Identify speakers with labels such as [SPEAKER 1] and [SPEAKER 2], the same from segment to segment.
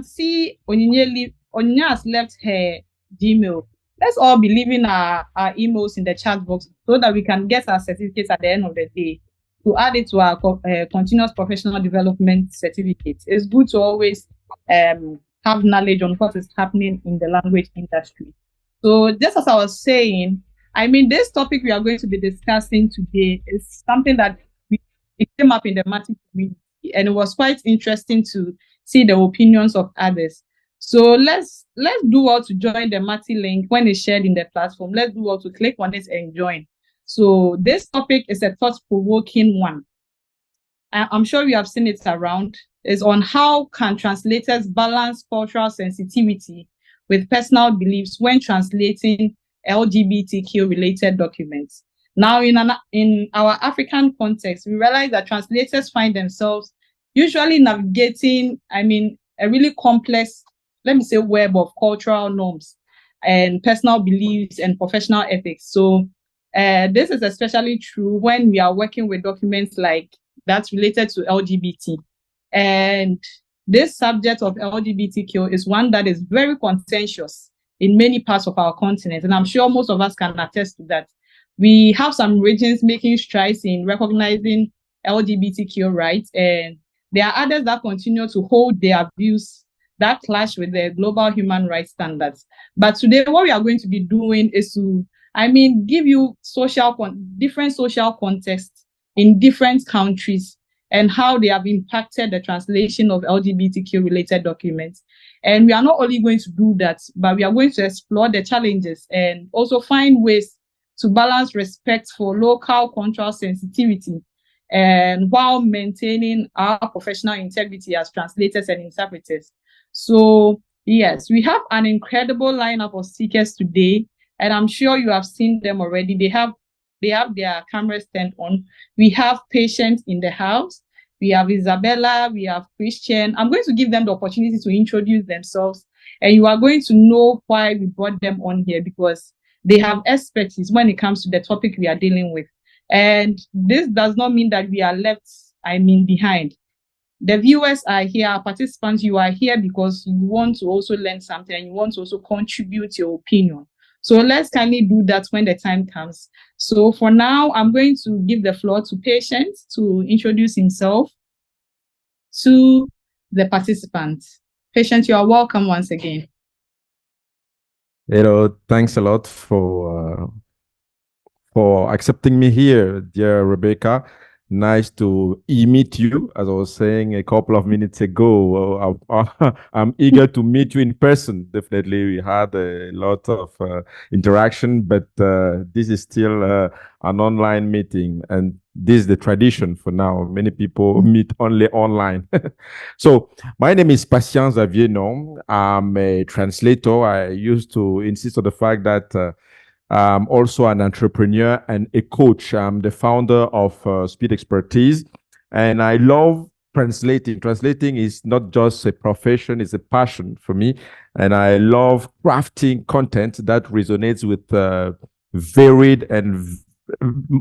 [SPEAKER 1] can see Onyinye has left her Gmail. Let's all be leaving our emails in the chat box so that we can get our certificates at the end of the day to add it to our continuous professional development certificate. It's good to always have knowledge on what is happening in the language industry. So just as I was saying, I mean, this topic we are going to be discussing today is something that it came up in the Mati community, and it was quite interesting to see the opinions of others. So let's do well to join the Mati link when it's shared in the platform. Let's do well to click on it and join. So this topic is a thought-provoking one. I'm sure you have seen it around. It's on how can translators balance cultural sensitivity with personal beliefs when translating LGBTQ-related documents. Now, in our African context, we realize that translators find themselves usually navigating, a really complex, let me say, web of cultural norms and personal beliefs and professional ethics. So this is especially true when we are working with documents like that's related to LGBT. And this subject of LGBTQ is one that is very contentious in many parts of our continent. And I'm sure most of us can attest to that. We have some regions making strides in recognizing LGBTQ rights, and there are others that continue to hold their views that clash with the global human rights standards. But today, what we are going to be doing is to, give you different social contexts in different countries and how they have impacted the translation of LGBTQ-related documents. And we are not only going to do that, but we are going to explore the challenges and also find ways to balance respect for local cultural sensitivity and while maintaining our professional integrity as translators and interpreters. So yes, we have an incredible lineup of speakers today, and I'm sure you have seen them already. They have their cameras turned on. We have Patient in the house. We have Isabella, we have Christian. I'm going to give them the opportunity to introduce themselves, and you are going to know why we brought them on here, because they have expertise when it comes to the topic we are dealing with. And this does not mean that we are left, behind. The viewers are here, our participants, you are here because you want to also learn something and you want to also contribute your opinion. So let's kindly do that when the time comes. So for now, I'm going to give the floor to Patient to introduce himself to the participants. Patient, you are welcome once again.
[SPEAKER 2] Hello, thanks a lot for accepting me here, dear Rebecca. Nice to meet you. As I was saying a couple of minutes ago, I'm eager to meet you in person. Definitely, we had a lot of interaction, but this is still an online meeting, and this is the tradition for now. Many people meet only online. So my name is Patient Xavier Nom. I'm a translator. I used to insist on the fact that I'm also an entrepreneur and a coach. I'm the founder of Speed Expertise, and I love translating. Translating is not just a profession, it's a passion for me. And I love crafting content that resonates with varied and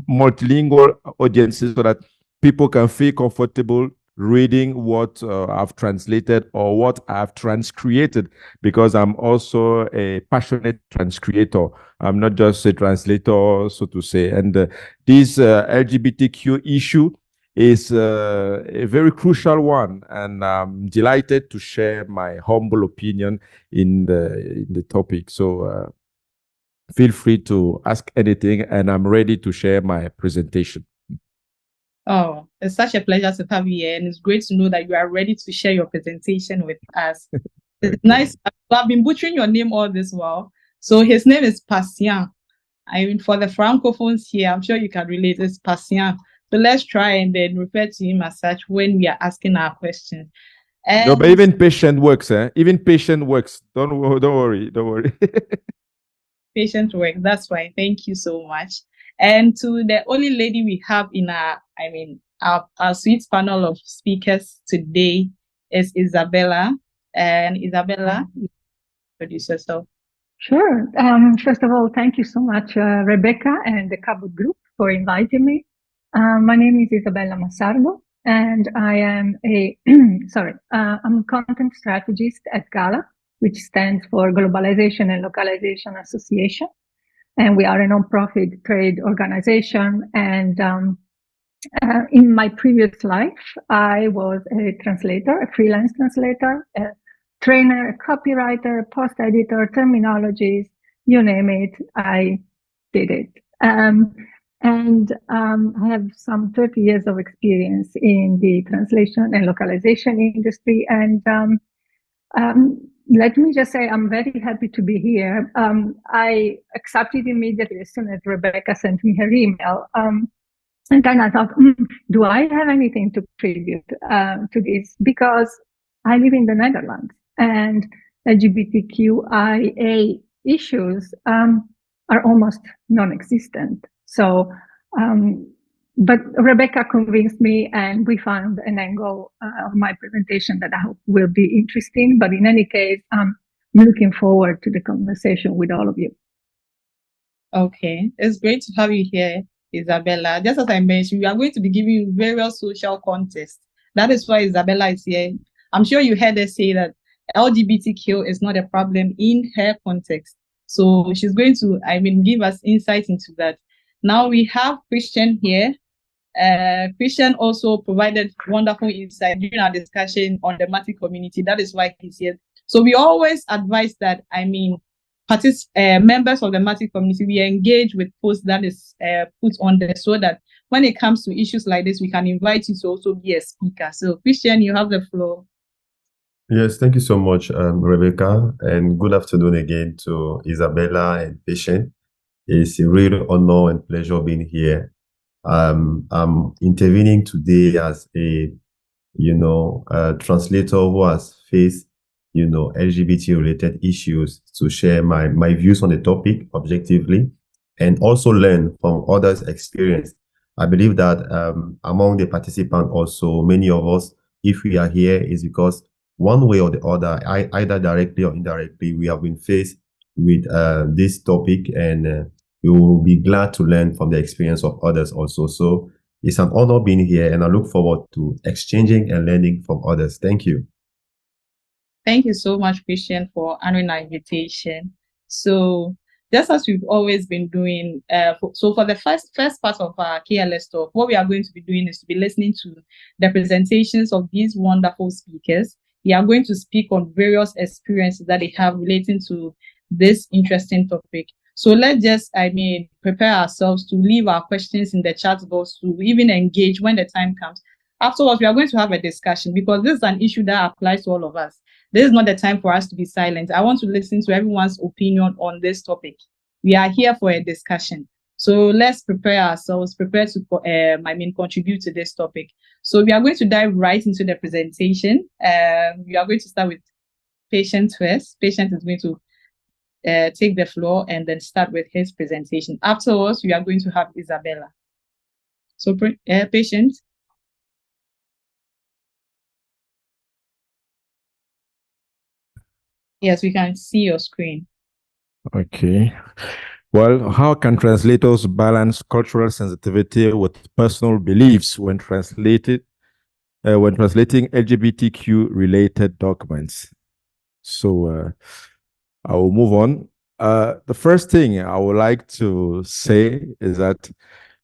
[SPEAKER 2] multilingual audiences so that people can feel comfortable reading what I've translated or what I've transcreated, because I'm also a passionate transcreator. I'm not just a translator, so to say. And this LGBTQ issue is a very crucial one, and I'm delighted to share my humble opinion in the topic. So feel free to ask anything, and I'm ready to share my presentation.
[SPEAKER 1] Oh, it's such a pleasure to have you here, and it's great to know that you are ready to share your presentation with us. It's nice. I've been butchering your name all this while. So his name is Patient. For the Francophones here, I'm sure you can relate. It's Patient. So let's try and then refer to him as such when we are asking our questions.
[SPEAKER 2] No, but even Patient works, eh? Even Patient works. Don't worry.
[SPEAKER 1] Patient works. That's fine. Thank you so much. And to the only lady we have in our sweet panel of speakers today is Isabella. And Isabella, introduce yourself.
[SPEAKER 3] Sure. First of all, thank you so much, Rebecca and the Kabod group for inviting me. My name is Isabella Massardo. and I am a I'm a content strategist at GALA, which stands for Globalization and Localization Association, and we are a nonprofit trade organization. And in my previous life, I was a translator, a freelance translator, a trainer, a copywriter, a post editor, terminologist, you name it, I did it. I have some 30 years of experience in the translation and localization industry. And let me just say, I'm very happy to be here. I accepted immediately as soon as Rebecca sent me her email. And then I thought, do I have anything to contribute to this? Because I live in the Netherlands, and LGBTQIA issues are almost non-existent. So, but Rebecca convinced me, and we found an angle of my presentation that I hope will be interesting. But in any case, I'm looking forward to the conversation with all of you.
[SPEAKER 1] Okay, it's great to have you here, Isabella. Just as I mentioned, we are going to be giving you various social contexts. That is why Isabella is here. I'm sure you heard her say that LGBTQ is not a problem in her context. So she's going to, give us insight into that. Now we have Christian here. Christian also provided wonderful insight during our discussion on the Mati community. That is why he's here. So we always advise that, members of the Mati community, we engage with posts that is put on there, so that when it comes to issues like this, we can invite you to also be a speaker. So Christian, you have the floor.
[SPEAKER 4] Yes, thank you so much, Rebecca, and good afternoon again to Isabella and Patient. It's a real honor and pleasure being here. I'm intervening today as a translator who has faced LGBT-related issues, to share my views on the topic objectively and also learn from others' experience. I believe that among the participants also, many of us, if we are here, is because one way or the other, either directly or indirectly, we have been faced with this topic, and we will be glad to learn from the experience of others also. So it's an honor being here, and I look forward to exchanging and learning from others. Thank you.
[SPEAKER 1] Thank you so much, Christian, for honoring our invitation. So just as we've always been doing, for the first part of our KLS talk, what we are going to be doing is to be listening to the presentations of these wonderful speakers. We are going to speak on various experiences that they have relating to this interesting topic. So let's just, prepare ourselves to leave our questions in the chat box, to even engage when the time comes. Afterwards, we are going to have a discussion, because this is an issue that applies to all of us. This is not the time for us to be silent. I want to listen to everyone's opinion on this topic. We are here for a discussion. So let's prepare ourselves, prepare to contribute to this topic. So we are going to dive right into the presentation. We are going to start with Patient first. Patient is going to take the floor and then start with his presentation. Afterwards, we are going to have Isabella. So Patient. Yes, we can see your screen.
[SPEAKER 2] Okay. Well, how can translators balance cultural sensitivity with personal beliefs when translating LGBTQ-related documents? So I will move on. The first thing I would like to say is that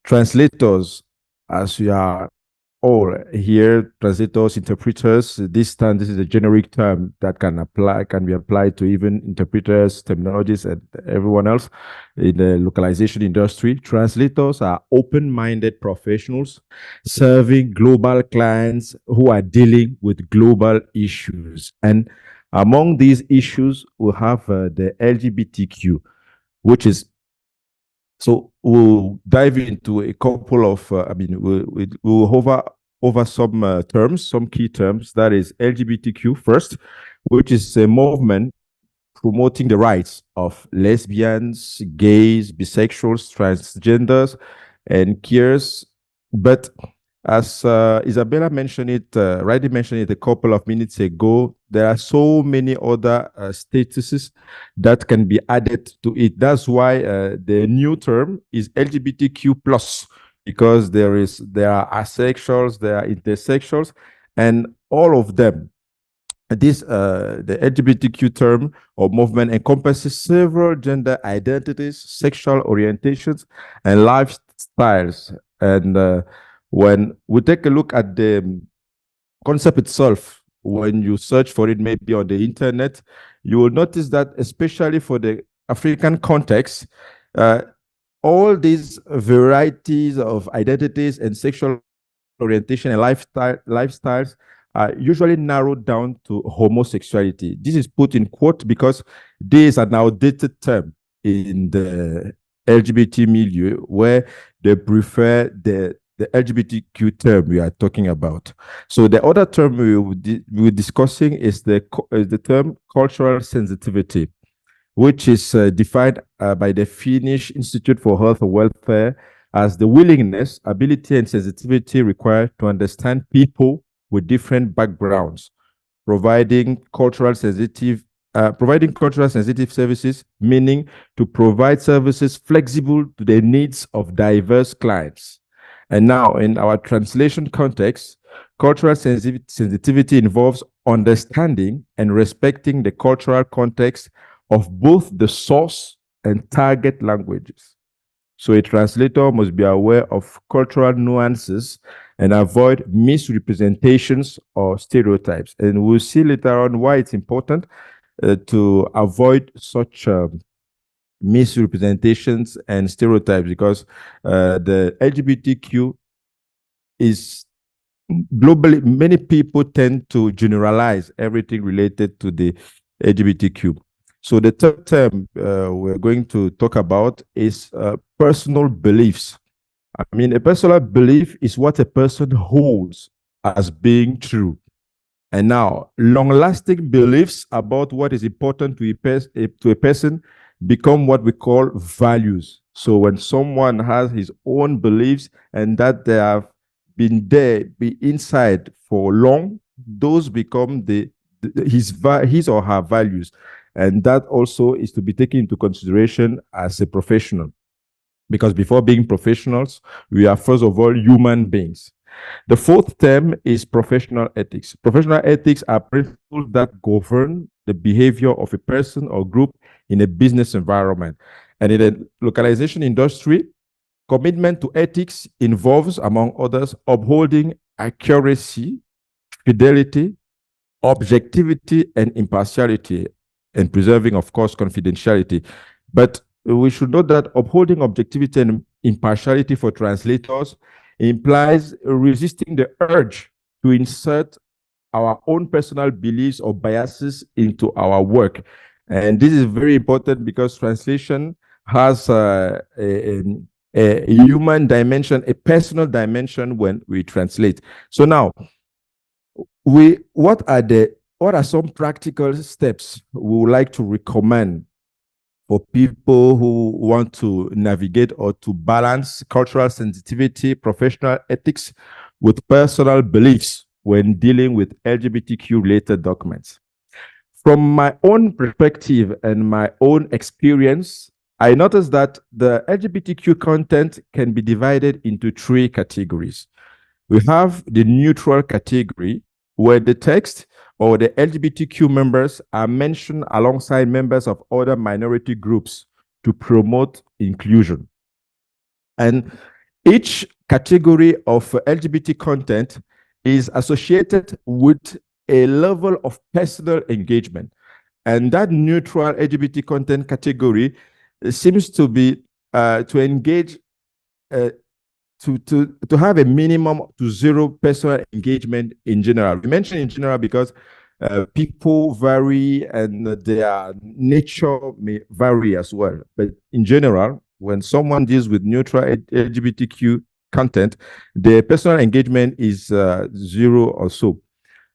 [SPEAKER 2] translators, as we are all here, translators, interpreters, this is a generic term that can be applied to even interpreters, terminologists, and everyone else in the localization industry. Translators are open-minded professionals serving global clients who are dealing with global issues. And among these issues, we have the LGBTQ, which is, so we'll dive into a couple of, we'll hover over some terms, some key terms. That is LGBTQ first, which is a movement promoting the rights of lesbians, gays, bisexuals, transgenders, and queers. But as Isabella rightly mentioned it a couple of minutes ago, there are so many other statuses that can be added to it. That's why the new term is LGBTQ+. because there are asexuals, there are intersexuals, and all of them. This the LGBTQ term or movement encompasses several gender identities, sexual orientations, and lifestyles. And when we take a look at the concept itself, when you search for it, maybe on the internet, you will notice that, especially for the African context, all these varieties of identities and sexual orientation and lifestyles are usually narrowed down to homosexuality. This is put in quote because this is an outdated term in the LGBT milieu, where they prefer the LGBTQ term we are talking about. So the other term we're discussing is the term cultural sensitivity, which is defined by the Finnish Institute for Health and Welfare as the willingness, ability, and sensitivity required to understand people with different backgrounds, providing cultural sensitive services, meaning to provide services flexible to the needs of diverse clients. And now, in our translation context, cultural sensitivity involves understanding and respecting the cultural context of both the source and target languages. So a translator must be aware of cultural nuances and avoid misrepresentations or stereotypes. And we'll see later on why it's important to avoid such misrepresentations and stereotypes, because the LGBTQ is globally, many people tend to generalize everything related to the LGBTQ. So the third term we're going to talk about is personal beliefs. I mean, a personal belief is what a person holds as being true. And now, long-lasting beliefs about what is important to a person become what we call values. So when someone has his own beliefs and that they have been inside for long, those become his or her values. And that also is to be taken into consideration as a professional. Because before being professionals, we are first of all human beings. The fourth term is professional ethics. Professional ethics are principles that govern the behavior of a person or group in a business environment. And in the localization industry, commitment to ethics involves, among others, upholding accuracy, fidelity, objectivity, and impartiality, and preserving, of course, confidentiality. But we should note that upholding objectivity and impartiality for translators implies resisting the urge to insert our own personal beliefs or biases into our work. And this is very important because translation has a human dimension, a personal dimension when we translate. So now, what are some practical steps we would like to recommend for people who want to navigate or to balance cultural sensitivity, professional ethics with personal beliefs when dealing with LGBTQ-related documents? From my own perspective and my own experience, I noticed that the LGBTQ content can be divided into three categories. We have the neutral category, where the text or the LGBTQ members are mentioned alongside members of other minority groups to promote inclusion. And each category of LGBT content is associated with a level of personal engagement. And that neutral LGBT content category seems to be to engage to have a minimum to zero personal engagement in general. We mention in general because people vary and their nature may vary as well. But in general, when someone deals with neutral LGBTQ content, their personal engagement is zero or so.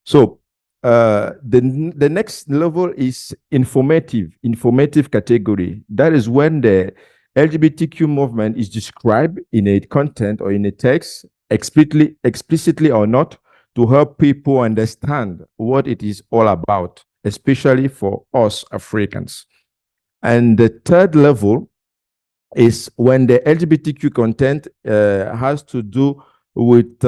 [SPEAKER 2] So the next level is informative category. That is when the LGBTQ movement is described in a content or in a text, explicitly or not, to help people understand what it is all about, especially for us Africans. And the third level is when the LGBTQ content has to do with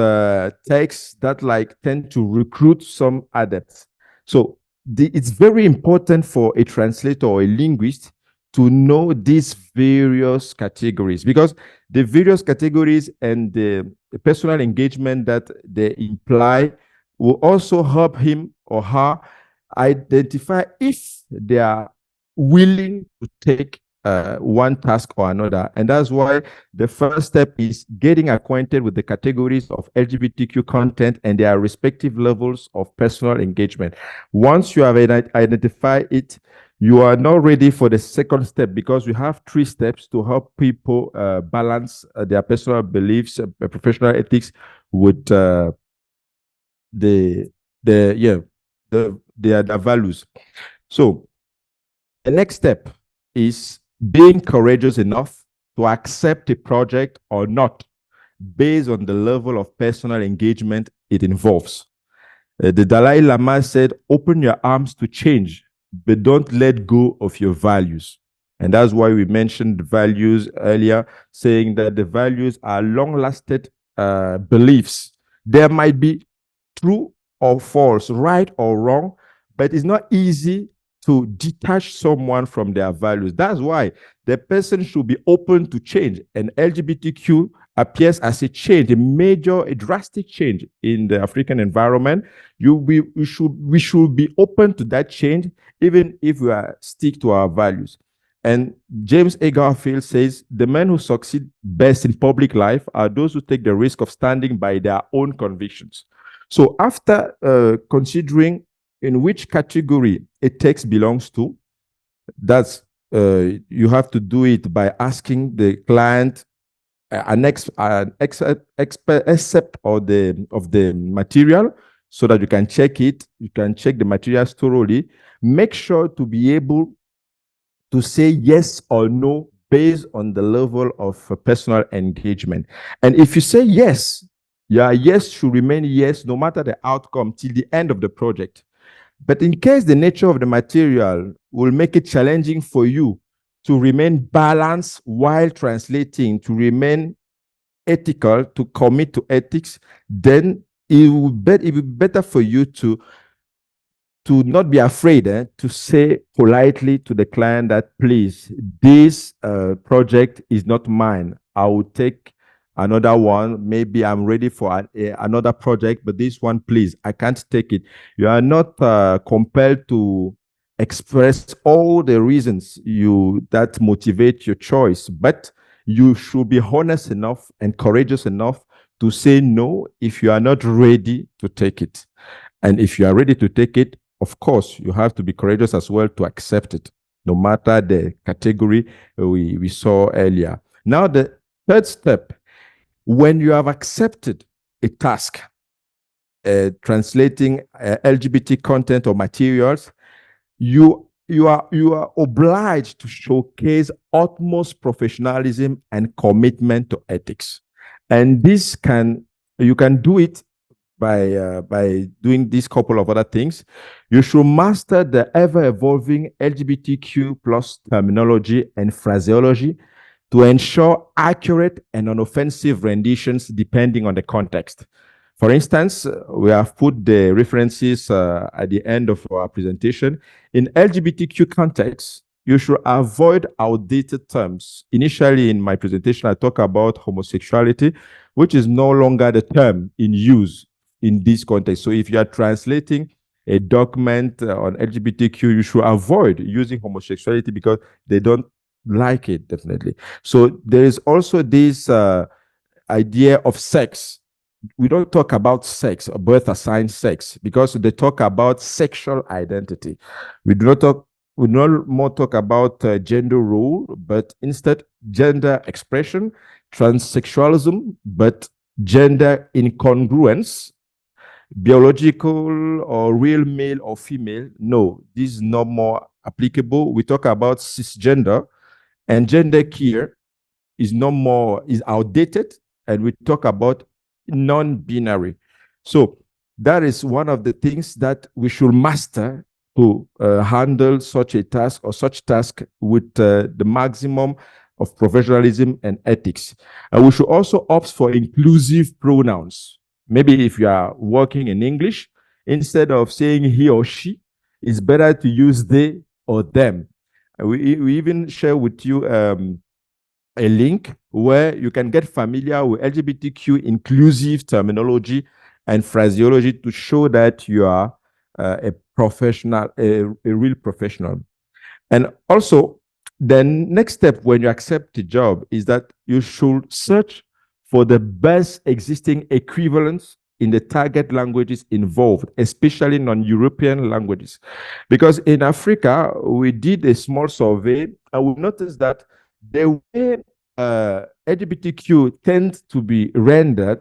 [SPEAKER 2] texts that like tend to recruit some adepts. So it's very important for a translator or a linguist to know these various categories, because the various categories and the personal engagement that they imply will also help him or her identify if they are willing to take one task or another. And that's why the first step is getting acquainted with the categories of LGBTQ content and their respective levels of personal engagement. Once you have identified it, you are now ready for the second step, because we have 3 steps to help people balance their personal beliefs, professional ethics with their values. So the next step is being courageous enough to accept a project or not based on the level of personal engagement it involves. The Dalai Lama said, open your arms to change, but don't let go of your values. And that's why we mentioned values earlier, saying that the values are long-lasting beliefs. There might be true or false, right or wrong, but it's not easy to detach someone from their values. That's why the person should be open to change. And LGBTQ appears as a change, a drastic change in the African environment. We should be open to that change, even if we stick to our values. And James A. Garfield says, the men who succeed best in public life are those who take the risk of standing by their own convictions. So after considering in which category a text belongs to, that's you have to do it by asking the client an excerpt of the material, so that you can check it. You can check the materials thoroughly. Make sure to be able to say yes or no based on the level of personal engagement. And if you say yes, your yes should remain yes no matter the outcome till the end of the project. But in case the nature of the material will make it challenging for you to remain balanced while translating, to remain ethical, to commit to ethics, then it will be better for you to not be afraid to say politely to the client that, please, this project is not mine. I will take another one. Maybe I'm ready for another project, but this one, please, I can't take it. You are not compelled to express all the reasons that motivate your choice, but you should be honest enough and courageous enough to say no if you are not ready to take it. And if you are ready to take it, of course, you have to be courageous as well to accept it, no matter the category we saw earlier. Now, the third step, when you have accepted a task, translating LGBT content or materials, you are obliged to showcase utmost professionalism and commitment to ethics. And you can do it by doing this couple of other things. You should master the ever-evolving LGBTQ plus terminology and phraseology to ensure accurate and unoffensive renditions depending on the context. For instance, we have put the references at the end of our presentation. In LGBTQ context, you should avoid outdated terms. Initially in my presentation, I talk about homosexuality, which is no longer the term in use in this context. So if you are translating a document on LGBTQ, you should avoid using homosexuality because they don't like it, definitely. So there is also this idea of sex. We don't talk about sex or birth assigned sex because they talk about sexual identity. We no more talk about gender role, but instead gender expression, transsexualism, but gender incongruence, biological or real male or female. No, this is no more applicable. We talk about cisgender, and gender queer is outdated, and we talk about non-binary. So that is one of the things that we should master to handle such a task or such task with the maximum of professionalism and ethics. And we should also opt for inclusive pronouns. Maybe if you are working in English, instead of saying he or she, it's better to use they or them. And we even share with you a link where you can get familiar with LGBTQ inclusive terminology and phraseology to show that you are a professional, a real professional. And also, the next step when you accept a job is that you should search for the best existing equivalents in the target languages involved, especially non-European languages. Because in Africa, we did a small survey and we noticed that the way LGBTQ tends to be rendered,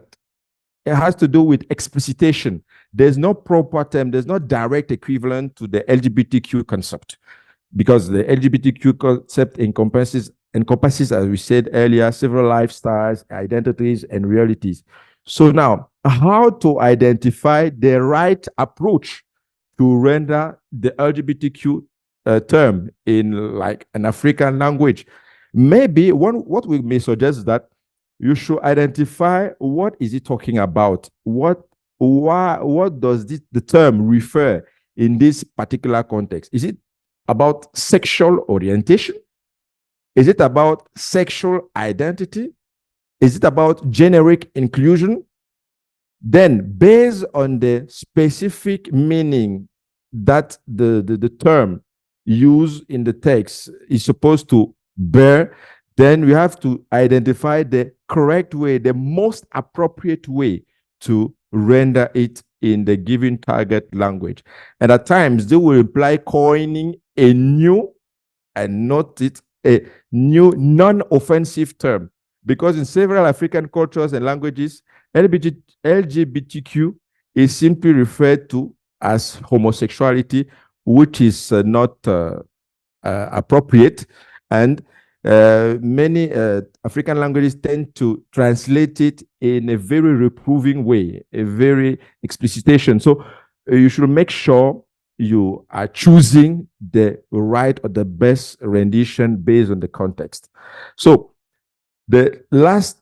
[SPEAKER 2] it has to do with explicitation. There's no proper term, there's no direct equivalent to the LGBTQ concept, because the LGBTQ concept encompasses, as we said earlier, several lifestyles, identities, and realities. So now, how to identify the right approach to render the LGBTQ term in like an African language? Maybe what we may suggest is that you should identify what is it talking about, what does the term refer in this particular context. Is it about sexual orientation? Is it about sexual identity? Is it about generic inclusion? Then, based on the specific meaning that the term used in the text is supposed to bear, then we have to identify the correct way, the most appropriate way to render it in the given target language. And at times, they will imply coining a new and not a new non-offensive term. Because in several African cultures and languages, LGBTQ is simply referred to as homosexuality, which is not appropriate. And many African languages tend to translate it in a very reproving way, a very explicitation. So you should make sure you are choosing the right or the best rendition based on the context. So the last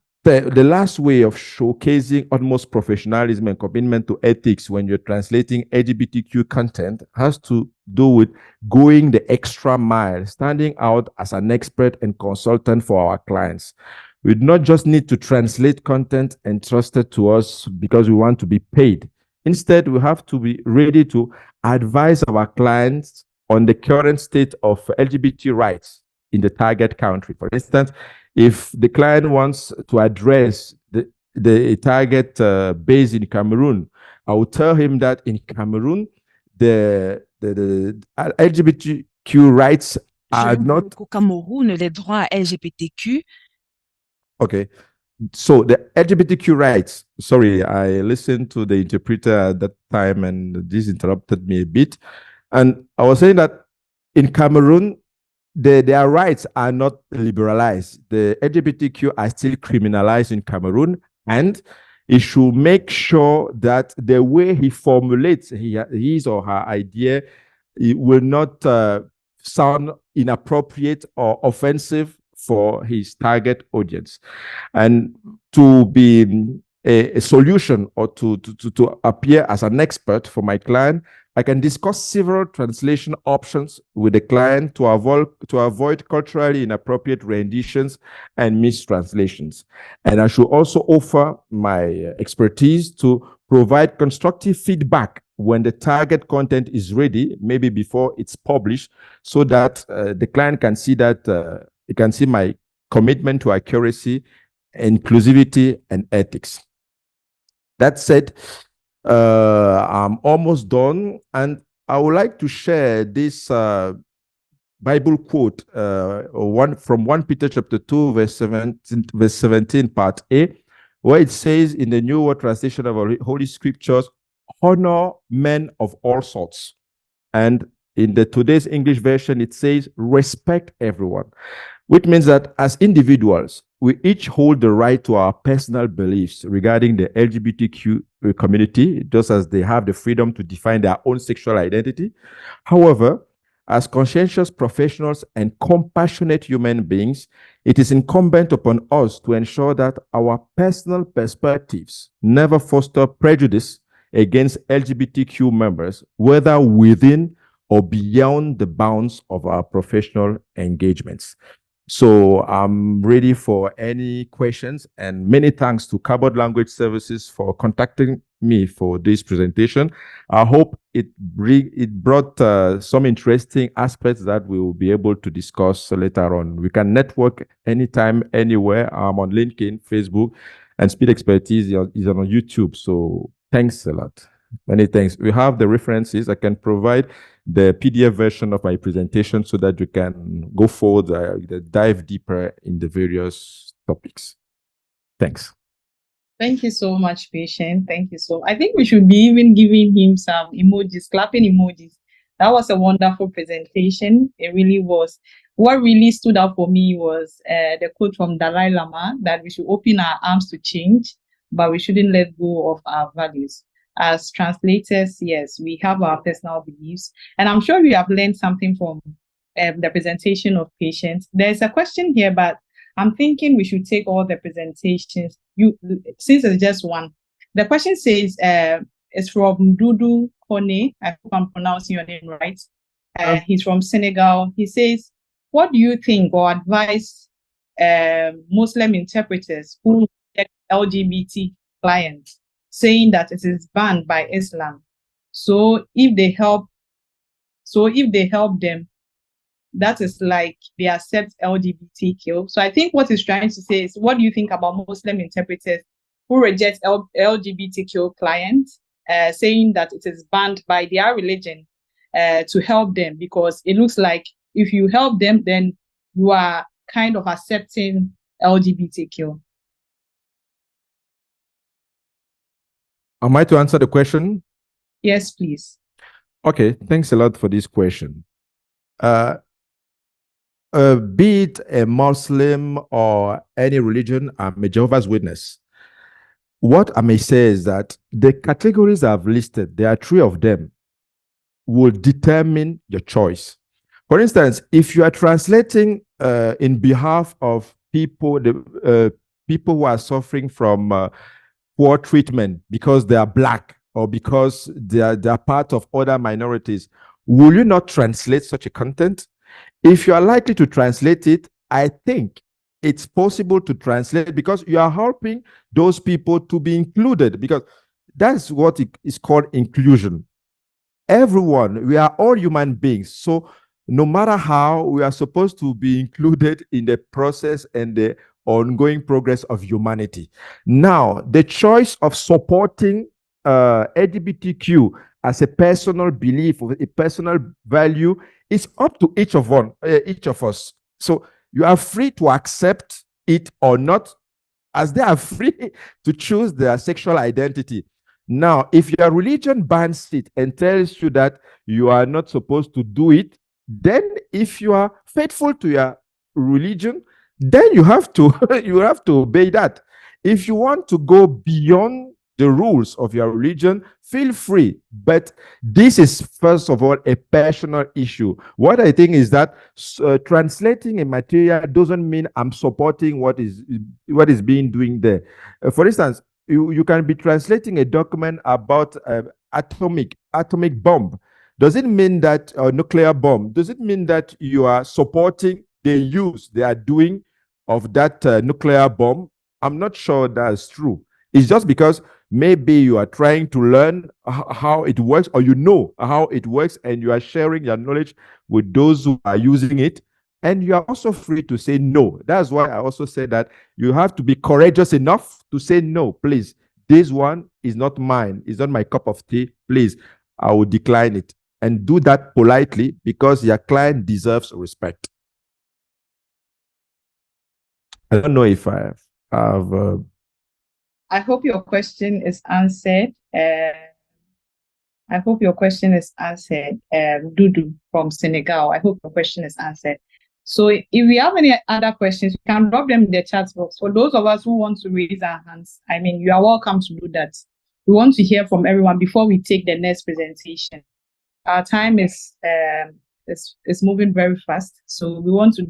[SPEAKER 2] way of showcasing utmost professionalism and commitment to ethics when you're translating LGBTQ content has to do with going the extra mile, standing out as an expert and consultant for our clients. We do not just need to translate content entrusted to us because we want to be paid. Instead, we have to be ready to advise our clients on the current state of LGBT rights in the target country. For instance, if the client wants to address the target base in Cameroon, I will tell him that in Cameroon, the LGBTQ rights are not...
[SPEAKER 5] Au Cameroun, les droits LGBTQ.
[SPEAKER 2] Okay. So the LGBTQ rights, sorry, I listened to the interpreter at that time and this interrupted me a bit. And I was saying that in Cameroon, their rights are not liberalized. The LGBTQ are still criminalized in Cameroon, and he should make sure that the way he formulates his or her idea, it will not sound inappropriate or offensive for his target audience. And to be a solution or to appear as an expert for my client, I can discuss several translation options with the client to avoid culturally inappropriate renditions and mistranslations. And I should also offer my expertise to provide constructive feedback when the target content is ready, maybe before it's published, so that the client can see that you can see my commitment to accuracy, inclusivity, and ethics. That said, I'm almost done, and I would like to share this Bible quote, from 1 Peter chapter 2, verse 17, part A, where it says in the New World Translation of our Holy Scriptures, honor men of all sorts. And in the today's English version, it says, respect everyone, which means that as individuals, we each hold the right to our personal beliefs regarding the LGBTQ community, just as they have the freedom to define their own sexual identity. However, As conscientious professionals and compassionate human beings, it is incumbent upon us to ensure that our personal perspectives never foster prejudice against LGBTQ members, whether within or beyond the bounds of our professional engagements. So I'm ready for any questions, and many thanks to Kabod Language Services for contacting me for this presentation. I hope it brought some interesting aspects that we will be able to discuss later on. We can network anytime, anywhere. I'm on LinkedIn, Facebook, and Speed Expertise is on YouTube. So thanks a lot. Many thanks. We have the references. I can provide the PDF version of my presentation so that you can go forward, dive deeper in the various topics. Thanks.
[SPEAKER 1] Thank you so much, Patient. Thank you so. I think we should be even giving him some emojis, clapping emojis. That was a wonderful presentation. It really was. What really stood out for me was the quote from Dalai Lama that we should open our arms to change, but we shouldn't let go of our values. As translators, yes, we have our personal beliefs, and I'm sure you have learned something from the presentation of Patience. There's a question here, but I'm thinking we should take all the presentations. Since it's just one. The question says, it's from Dudu Kone. I hope I'm pronouncing your name right. He's from Senegal. He says, what do you think or advise Muslim interpreters who reject LGBT clients, saying that it is banned by Islam? So if they help them, that is like they accept LGBTQ. So I think what he's trying to say is, what do you think about Muslim interpreters who reject LGBTQ clients, saying that it is banned by their religion to help them? Because it looks like if you help them, then you are kind of accepting LGBTQ.
[SPEAKER 2] Am I to answer the question?
[SPEAKER 1] Yes, please.
[SPEAKER 2] Okay, thanks a lot for this question. Be it a Muslim or any religion, I'm a Jehovah's Witness. What I may say is that the categories I've listed, there are 3 of them, will determine your choice. For instance, if you are translating in behalf of people, people who are suffering from poor treatment because they are Black or because they are part of other minorities, will you not translate such a content? If you are likely to translate it, I think it's possible to translate because you are helping those people to be included, because that's what is called inclusion. Everyone, we are all human beings. So no matter how, we are supposed to be included in the process and the ongoing progress of humanity. Now, the choice of supporting LGBTQ as a personal belief or a personal value is up to each of us. So you are free to accept it or not, as they are free to choose their sexual identity. Now, if your religion bans it and tells you that you are not supposed to do it, then if you are faithful to your religion, then you have to obey that. If you want to go beyond the rules of your religion, feel free. But this is, first of all, a personal issue. What I think is that translating a material doesn't mean I'm supporting what is being doing there. For instance, you can be translating a document about atomic bomb. Does it mean that nuclear bomb? Does it mean that you are supporting the use they are doing of that nuclear bomb? I'm not sure that's true. It's just because maybe you are trying to learn how it works, or you know how it works, and you are sharing your knowledge with those who are using it. And you are also free to say no. That's why I also said that you have to be courageous enough to say no, please. This one is not mine. It's not my cup of tea. Please, I will decline it. And do that politely, because your client deserves respect. I don't know if I have...
[SPEAKER 1] I hope your question is answered. I hope your question is answered. Dudu from Senegal. I hope your question is answered. So if we have any other questions, you can drop them in the chat box. For those of us who want to raise our hands, I mean, you are welcome to do that. We want to hear from everyone before we take the next presentation. Our time is is moving very fast. So we want to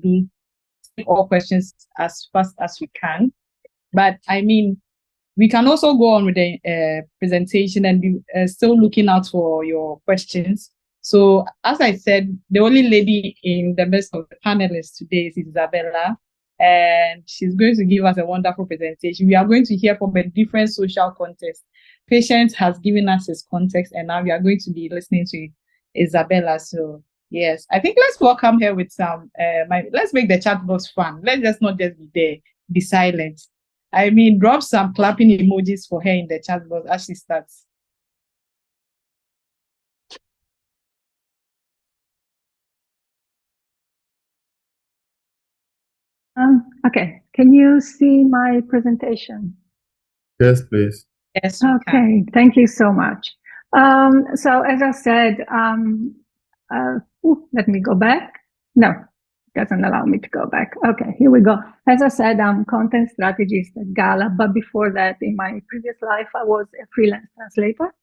[SPEAKER 1] take all questions as fast as we can. But I mean, we can also go on with the presentation and be still looking out for your questions. So as I said, the only lady in the midst of the panelists today is Isabella, and she's going to give us a wonderful presentation. We are going to hear from a different social context. Patience has given us his context, and now we are going to be listening to Isabella. So yes, I think let's welcome her with some, let's make the chat box fun. Let's just not just be there, be silent. I mean, drop some clapping emojis for her in the chat box as she starts.
[SPEAKER 3] Okay, can you see my presentation?
[SPEAKER 4] Yes, please.
[SPEAKER 1] Yes, we
[SPEAKER 3] Okay,
[SPEAKER 1] can.
[SPEAKER 3] thank you so much. So as I said, let me go back. No, it doesn't allow me to go back. Okay, here we go. As I said, I'm content strategist at Gala, but before that, in my previous life, I was a freelance translator.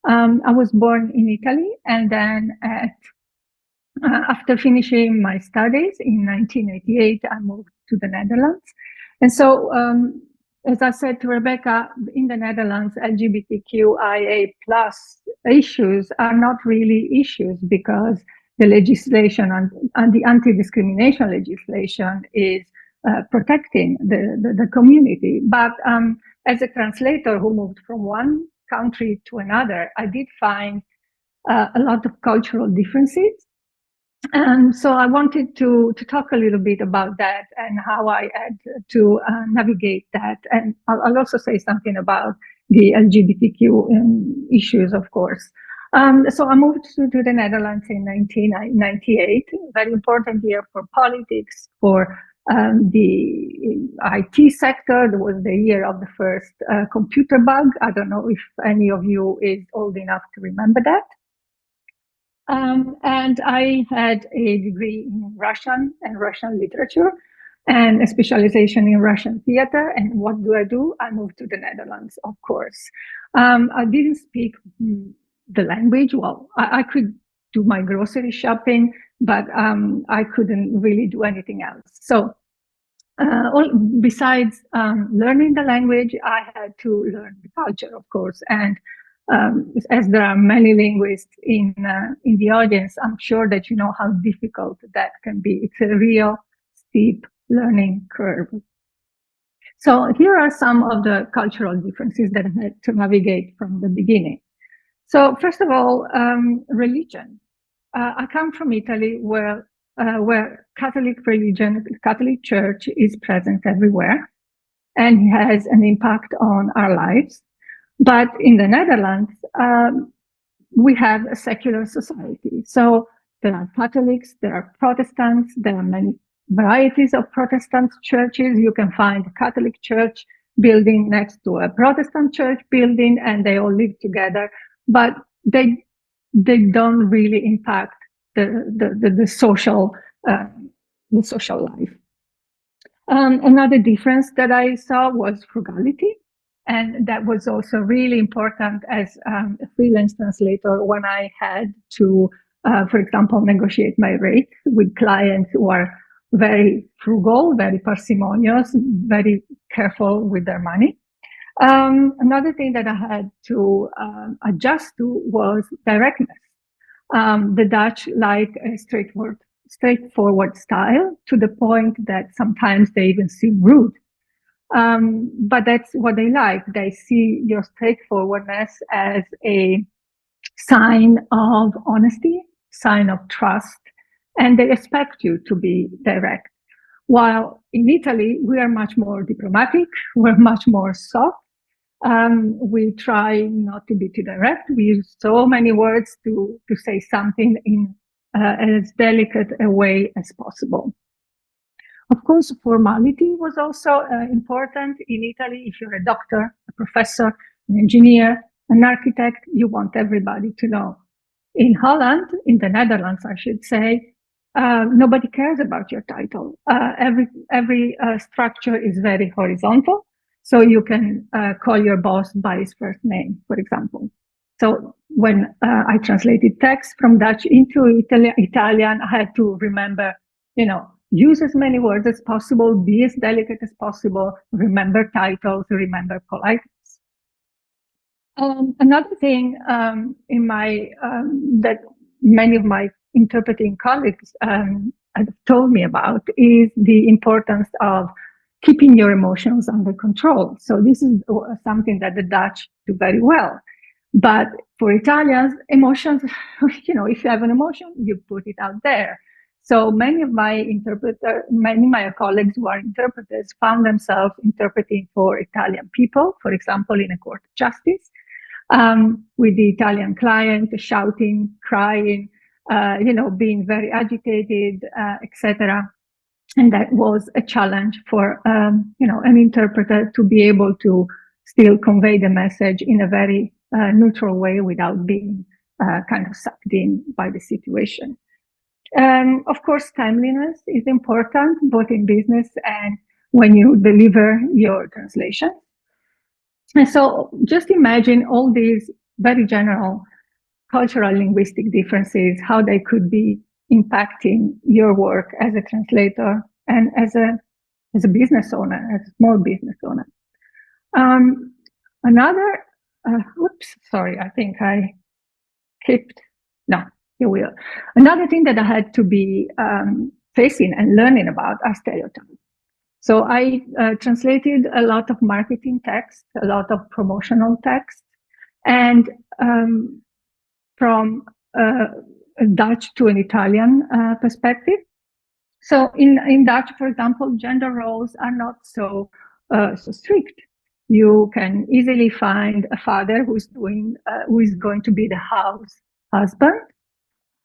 [SPEAKER 3] I was born in Italy, and then after finishing my studies in 1988, I moved to the Netherlands. And so, as I said to Rebecca, in the Netherlands, LGBTQIA+ issues are not really issues because the legislation and the anti-discrimination legislation is protecting the community. But as a translator who moved from one country to another, I did find a lot of cultural differences. And so I wanted to talk a little bit about that and how I had to navigate that. And I'll also say something about the LGBTQ issues, of course. So I moved to the Netherlands in 1998, very important year for politics, for the IT sector. There was the year of the first computer bug. I don't know if any of you is old enough to remember that. And I had a degree in Russian and Russian literature and a specialization in Russian theater. And what do? I moved to the Netherlands, of course. I didn't speak the language. Well, I could do my grocery shopping, but I couldn't really do anything else. So besides learning the language, I had to learn the culture, of course. And as there are many linguists in the audience, I'm sure that you know how difficult that can be. It's a real steep learning curve. So here are some of the cultural differences that I had to navigate from the beginning. So first of all, religion. I come from Italy, where Catholic religion, Catholic Church is present everywhere and has an impact on our lives. But in the Netherlands, we have a secular society. So there are Catholics, there are Protestants, there are many varieties of Protestant churches. You can find a Catholic church building next to a Protestant church building, and they all live together. But they don't really impact the social life. Another difference that I saw was frugality. And that was also really important as a freelance translator when I had to, for example, negotiate my rate with clients who are very frugal, very parsimonious, very careful with their money. Another thing that I had to adjust to was directness. The Dutch like a straightforward style, to the point that sometimes they even seem rude. But that's what they like. They see your straightforwardness as a sign of honesty, sign of trust, and they expect you to be direct. While in Italy, we are much more diplomatic, we're much more soft. We try not to be too direct. We use so many words to say something in as delicate a way as possible. Of course, formality was also important in Italy. If you're a doctor, a professor, an engineer, an architect, you want everybody to know. In Holland, in the Netherlands, I should say, nobody cares about your title. Every structure is very horizontal. So you can call your boss by his first name, for example. So when I translated text from Dutch into Italian, I had to remember, use as many words as possible, be as delicate as possible, remember titles, remember politeness. Another thing in my that many of my interpreting colleagues have told me about is the importance of keeping your emotions under control. So this is something that the Dutch do very well. But for Italians, emotions, if you have an emotion, you put it out there. So many of my colleagues who are interpreters found themselves interpreting for Italian people, for example, in a court of justice, with the Italian client shouting, crying, being very agitated, etc. And that was a challenge for, an interpreter to be able to still convey the message in a very neutral way without being kind of sucked in by the situation. Of course, timeliness is important, both in business and when you deliver your translation. And so just imagine all these very general cultural linguistic differences, how they could be impacting your work as a translator and as a business owner, as a small business owner. I think I here we are. Another thing that I had to be facing and learning about are stereotypes. So I translated a lot of marketing text, a lot of promotional text, and from a Dutch to an Italian perspective. So in Dutch, for example, gender roles are not so strict. You can easily find a father who is going to be the house husband,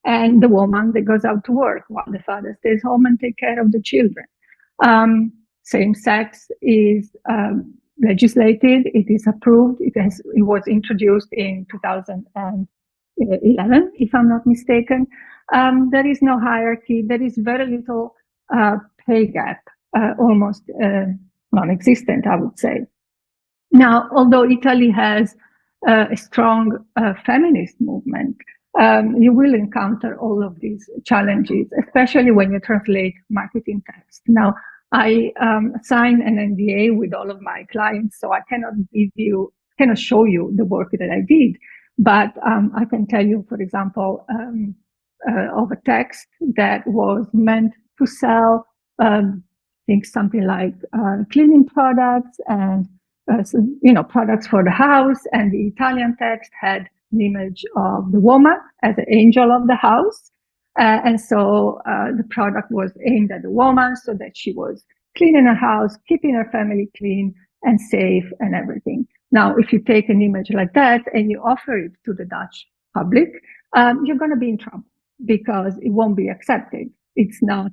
[SPEAKER 3] and the woman that goes out to work while the father stays home and takes care of the children. Same sex is legislated. It is approved. It was introduced in 2011, if I'm not mistaken. There is no hierarchy. There is very little pay gap, almost non-existent, I would say. Now, although Italy has a strong feminist movement, you will encounter all of these challenges, especially when you translate marketing text. Now, I sign an NDA with all of my clients, so I cannot show you the work that I did. But I can tell you, for example, of a text that was meant to sell, I think something like cleaning products and products for the house, and the Italian text had an image of the woman as the angel of the house. And so the product was aimed at the woman so that she was cleaning her house, keeping her family clean and safe and everything. Now, if you take an image like that and you offer it to the Dutch public, you're going to be in trouble because it won't be accepted. It's not,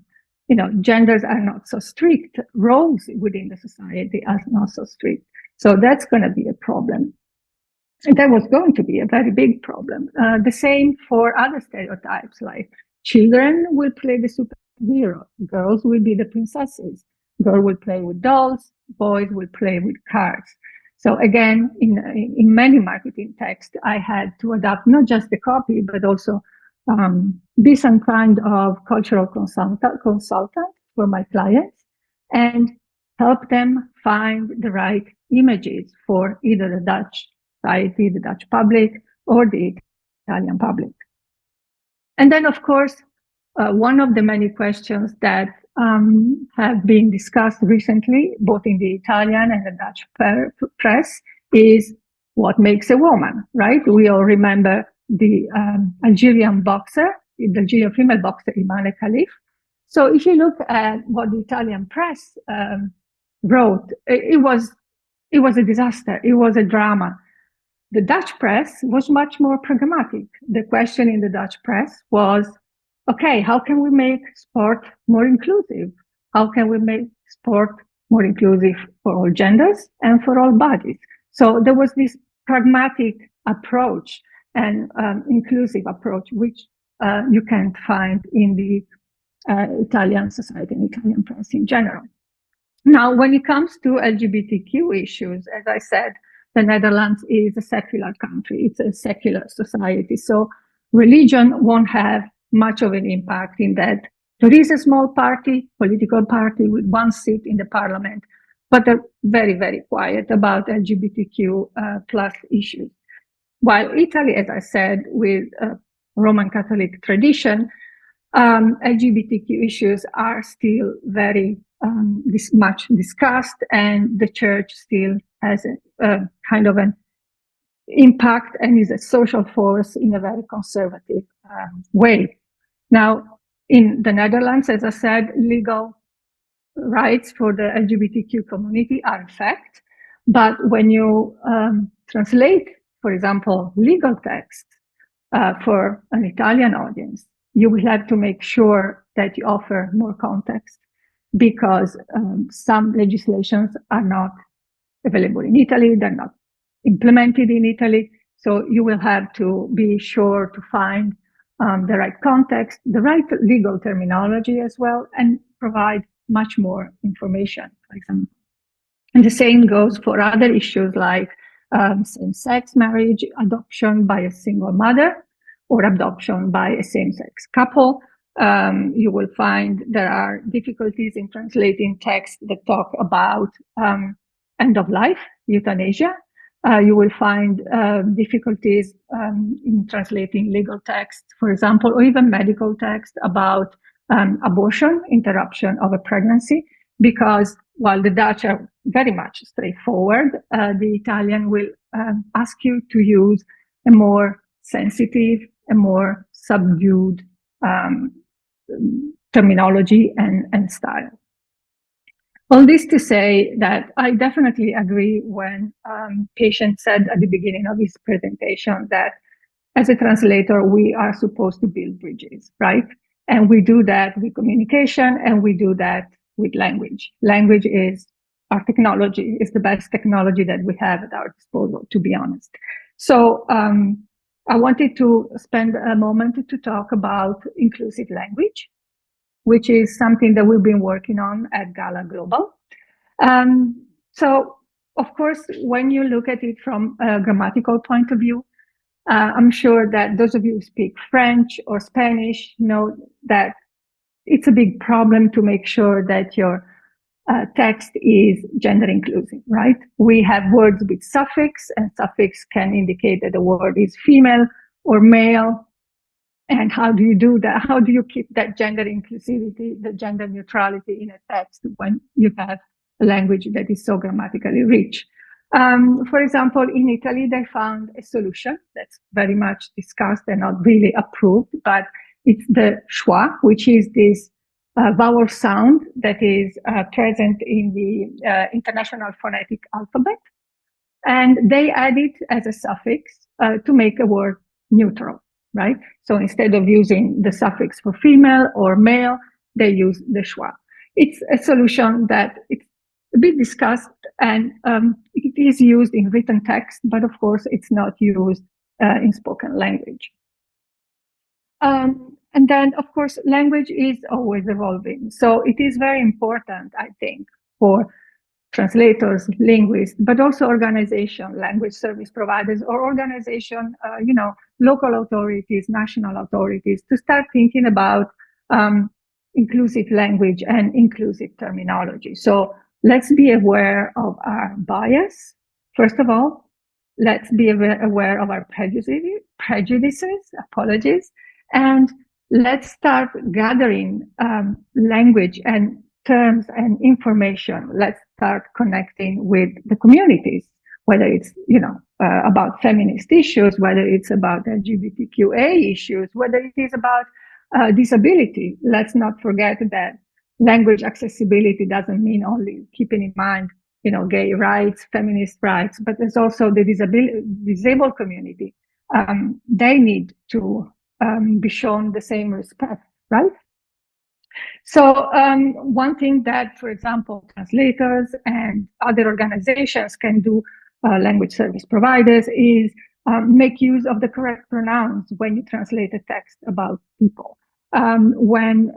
[SPEAKER 3] genders are not so strict. Roles within the society are not so strict. So that's going to be a problem. And that was going to be a very big problem. The same for other stereotypes, like children will play the superhero, girls will be the princesses, girl will play with dolls, boys will play with cars. So again, in many marketing texts, I had to adapt not just the copy, but also be some kind of cultural consultant for my clients and help them find the right images for either the Dutch society, the Dutch public, or the Italian public. And then, of course, one of the many questions that have been discussed recently, both in the Italian and the Dutch press, is what makes a woman, right? We all remember the Algerian female boxer, Imane Khalif. So if you look at what the Italian press wrote, it was a disaster. It was a drama. The Dutch press was much more pragmatic. The question in the Dutch press was, okay, how can we make sport more inclusive? How can we make sport more inclusive for all genders and for all bodies? So there was this pragmatic approach and inclusive approach, which you can't find in the Italian society and Italian press in general. Now, when it comes to LGBTQ issues, as I said, the Netherlands is a secular country. It's a secular society. So religion won't have much of an impact in that. There is a small party, political party with one seat in the parliament, but they're very, very quiet about LGBTQ plus issues. While Italy, as I said, with a Roman Catholic tradition, LGBTQ issues are still very much discussed, and the church still has a kind of an impact and is a social force in a very conservative way. Now, in the Netherlands, as I said, legal rights for the LGBTQ community are a fact, but when you translate, for example, legal text for an Italian audience, you will have to make sure that you offer more context, because some legislations are not available in Italy, they're not implemented in Italy. So you will have to be sure to find the right context, the right legal terminology as well, and provide much more information, for example. And the same goes for other issues like same-sex marriage, adoption by a single mother, or adoption by a same-sex couple. You will find there are difficulties in translating texts that talk about end of life, euthanasia. You will find difficulties in translating legal text, for example, or even medical text about abortion, interruption of a pregnancy, because while the Dutch are very much straightforward, the Italian will ask you to use a more sensitive, a more subdued terminology and style. All this to say that I definitely agree when Patient said at the beginning of his presentation that as a translator, we are supposed to build bridges, right? And we do that with communication, and we do that with language. Language is our technology, is the best technology that we have at our disposal, to be honest. So I wanted to spend a moment to talk about inclusive language, which is something that we've been working on at Gala Global. So, of course, when you look at it from a grammatical point of view, I'm sure that those of you who speak French or Spanish know that it's a big problem to make sure that your text is gender inclusive, right? We have words with suffix, and suffix can indicate that the word is female or male. And how do you do that? How do you keep that gender inclusivity, the gender neutrality in a text when you have a language that is so grammatically rich? For example, in Italy, they found a solution that's very much discussed and not really approved, but it's the schwa, which is this vowel sound that is present in the International Phonetic Alphabet. And they add it as a suffix to make a word neutral, right? So instead of using the suffix for female or male, they use the schwa. It's a solution that it's a bit discussed, and it is used in written text, but of course it's not used in spoken language. And then, of course, language is always evolving. So it is very important, I think, for translators, linguists, but also organization, language service providers, or organization, local authorities, national authorities, to start thinking about inclusive language and inclusive terminology. So let's be aware of our bias. First of all, let's be aware of our prejudices, apologies, and let's start gathering language and terms and information. Let's start connecting with the communities, whether it's, about feminist issues, whether it's about LGBTQA issues, whether it is about disability. Let's not forget that language accessibility doesn't mean only keeping in mind, gay rights, feminist rights, but there's also the disabled community. They need to be shown the same respect, right? So one thing that, for example, translators and other organizations can do, language service providers, is make use of the correct pronouns when you translate a text about people. When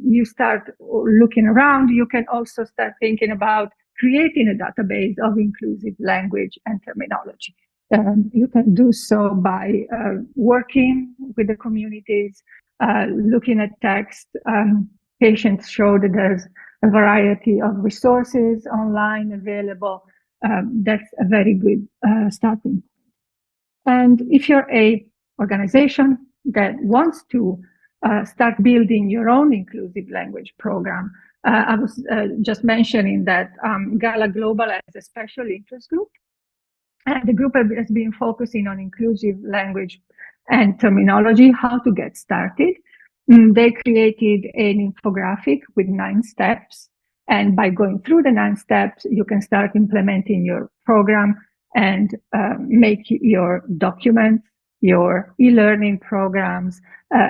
[SPEAKER 3] you start looking around, you can also start thinking about creating a database of inclusive language and terminology. You can do so by working with the communities, looking at text. Patients show that there's a variety of resources online available. That's a very good starting point. And if you're a organization that wants to start building your own inclusive language program, I was just mentioning that Gala Global has a special interest group, and the group has been focusing on inclusive language and terminology, how to get started. They created an infographic with 9 steps. And by going through the 9 steps, you can start implementing your program and make your documents, your e-learning programs,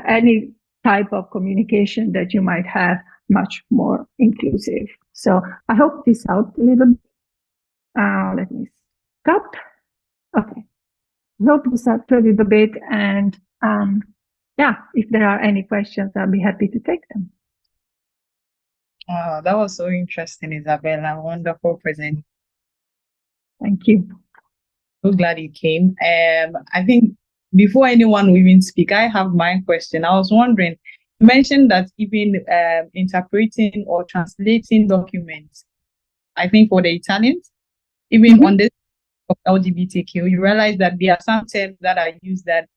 [SPEAKER 3] any type of communication that you might have much more inclusive. So I hope this helped a little bit. Let me stop. Okay. I hope this helped a little bit. And yeah, if there are any questions, I'll be happy to take them.
[SPEAKER 1] Wow, that was so interesting, Isabella. Wonderful presentation.
[SPEAKER 3] Thank you.
[SPEAKER 1] So glad you came. I think before anyone will even speak, I have my question. I was wondering, you mentioned that even interpreting or translating documents, I think for the Italians, even on this of LGBTQ, you realize that there are some terms that are used that,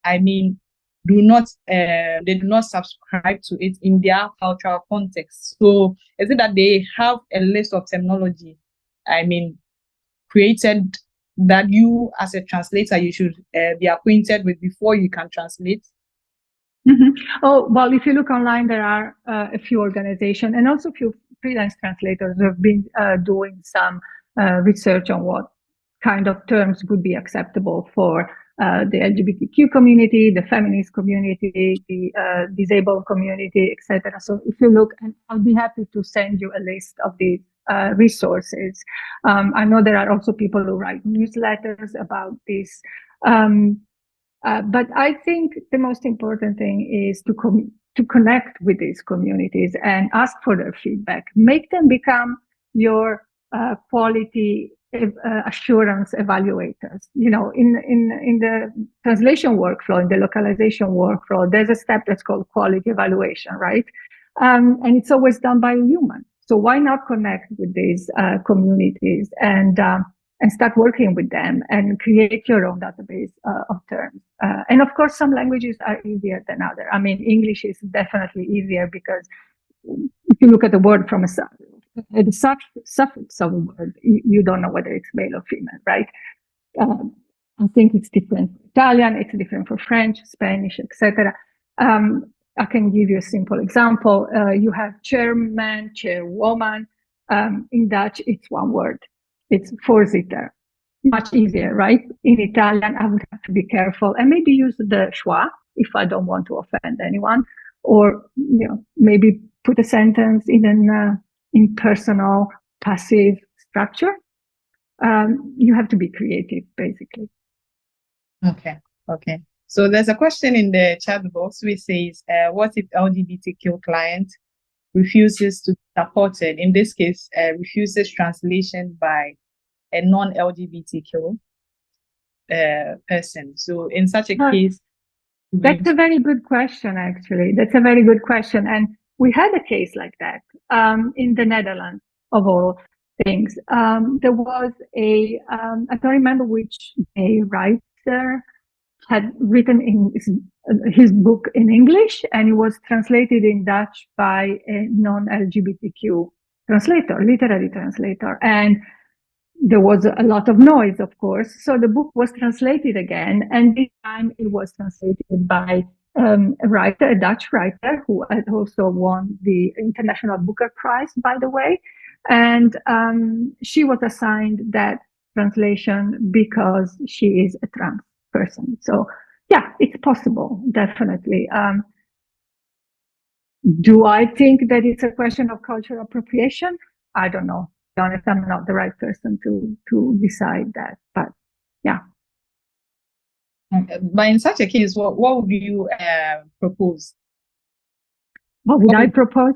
[SPEAKER 1] I mean, they do not subscribe to it in their cultural context. So is it that they have a list of terminology, I mean, created that you as a translator, you should be acquainted with before you can translate?
[SPEAKER 3] Oh, well, if you look online, there are a few organizations and also a few freelance translators who have been doing some research on what kind of terms would be acceptable for the LGBTQ community, the feminist community, the disabled community, etc. So if you look, and I'll be happy to send you a list of these resources. I know there are also people who write newsletters about this. But I think the most important thing is to connect with these communities and ask for their feedback. Make them become your quality assurance evaluators. You know, in the translation workflow, in the localization workflow, there's a step that's called quality evaluation, right? And it's always done by a human. So why not connect with these communities and start working with them and create your own database of terms. And of course, some languages are easier than others. I mean, English is definitely easier because if you look at the word from the suffix of a word, you don't know whether it's male or female, right? I think it's different for Italian, it's different for French, Spanish, etc. I can give you a simple example. You have chairman, chairwoman. In Dutch, it's one word. It's voorzitter. Much easier, right? In Italian, I would have to be careful and maybe use the schwa if I don't want to offend anyone, or maybe put a sentence in an impersonal, passive structure. You have to be creative, basically.
[SPEAKER 1] Okay. So there's a question in the chat box which says, what if LGBTQ client refuses to be supported? In this case, refuses translation by a non-LGBTQ person. So in such a case...
[SPEAKER 3] That's a very good question, actually. That's a very good question. And we had a case like that in the Netherlands, of all things. There was I don't remember which a writer had written in his book in English, and it was translated in Dutch by a non-LGBTQ translator, literary translator. And there was a lot of noise, of course. So the book was translated again, and this time it was translated by a writer, a Dutch writer, who had also won the International Booker Prize, by the way. And she was assigned that translation because she is a trans person. So yeah, it's possible, definitely. Do I think that it's a question of cultural appropriation? I don't know. To be honest, I'm not the right person to decide that, but yeah.
[SPEAKER 1] Okay. But in such a case, what would you propose?
[SPEAKER 3] What would I propose?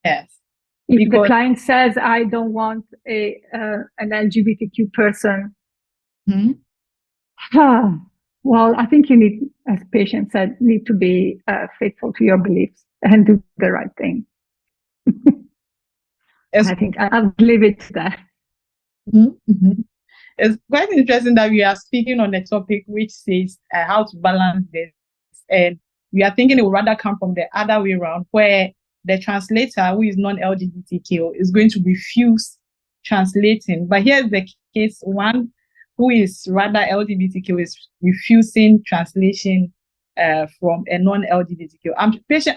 [SPEAKER 1] Yes.
[SPEAKER 3] If the
[SPEAKER 1] Because-
[SPEAKER 3] client says, I don't want an LGBTQ person, well, I think you need, as patient said, need to be faithful to your beliefs and do the right thing. I think I'll leave it to that.
[SPEAKER 1] It's quite interesting that we are speaking on a topic which says how to balance this, and we are thinking it would rather come from the other way around, where the translator who is non-LGBTQ is going to refuse translating. But here's the case: one who is rather LGBTQ is refusing translation from a non-LGBTQ.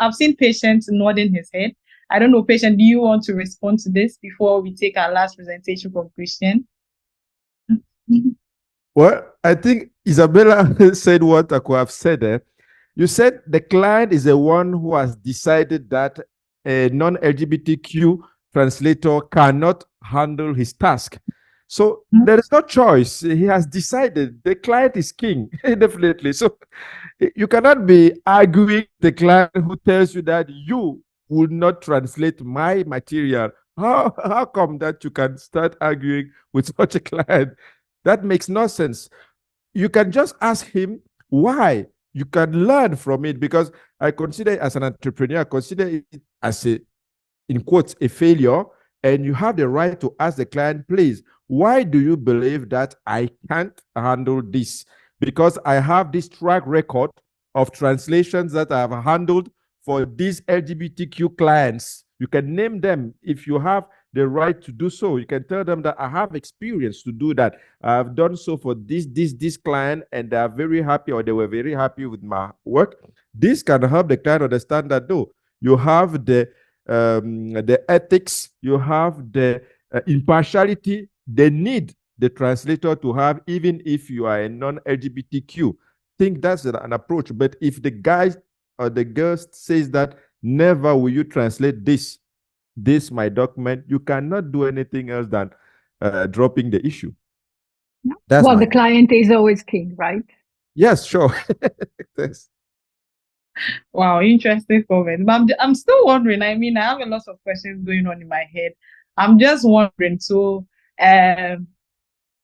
[SPEAKER 1] I've seen patients nodding his head. I don't know, patient, do you want to respond to this before we take our last presentation from Christian?
[SPEAKER 2] Well, I think Isabella said what I could have said there. You said the client is the one who has decided that a non-LGBTQ translator cannot handle his task. So there is no choice. He has decided. The client is king, definitely. So you cannot be arguing the client who tells you that you will not translate my material. How come that you can start arguing with such a client? That makes no sense. You can just ask him why. You can learn from it, because I consider it as an entrepreneur, I consider it as a, in quotes, a failure. And you have the right to ask the client, please, why do you believe that I can't handle this? Because I have this track record of translations that I have handled for these LGBTQ clients. You can name them if you have the right to do so. You can tell them that I have experience to do that. I have done so for this client, and they are very happy, or they were very happy with my work. This can help the client understand that, no, you have the ethics, you have the impartiality they need the translator to have, even if you are a non-LGBTQ. Think that's an approach. But if the guy or the girl says that never will you translate this my document, you cannot do anything else than dropping the issue.
[SPEAKER 3] That's well, the client is always king, right?
[SPEAKER 2] Yes, sure. Yes.
[SPEAKER 1] Wow, interesting comment. But I'm still wondering. I mean, I have a lot of questions going on in my head. I'm just wondering. So,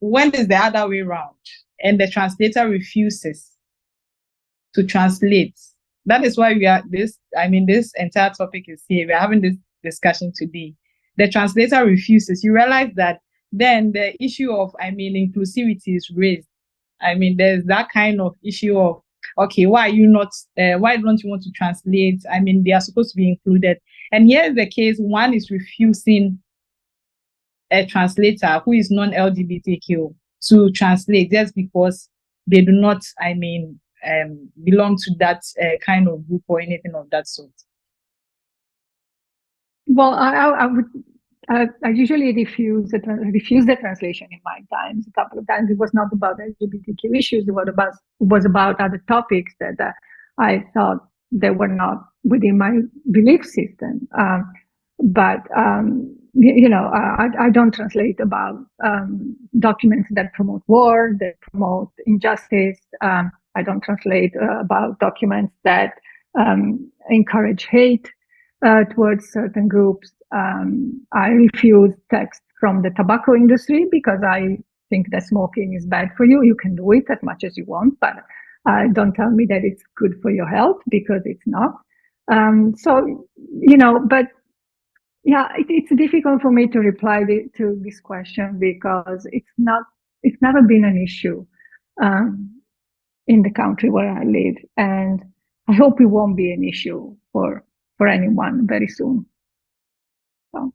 [SPEAKER 1] when is the other way around, and the translator refuses to translate? That is why we are this. I mean, this entire topic is here. We're having this discussion today. The translator refuses. You realize that then the issue of, I mean, inclusivity is raised. I mean, there's that kind of issue of, okay, why are you not, why don't you want to translate? I mean, they are supposed to be included. And here's the case: one is refusing a translator who is non-LGBTQ to translate just because they do not, I mean, belong to that kind of group or anything of that sort.
[SPEAKER 3] Well, I usually refuse the translation in my times. A couple of times it was not about LGBTQ issues; it was about other topics that I thought they were not within my belief system. But I don't translate about documents that promote war, that promote injustice. I don't translate about documents that encourage hate towards certain groups. I refuse text from the tobacco industry because I think that smoking is bad for you. You can do it as much as you want, but don't tell me that it's good for your health, because it's not. But yeah, it's difficult for me to reply to this question, because it's never been an issue in the country where I live, and I hope it won't be an issue for anyone very soon. So.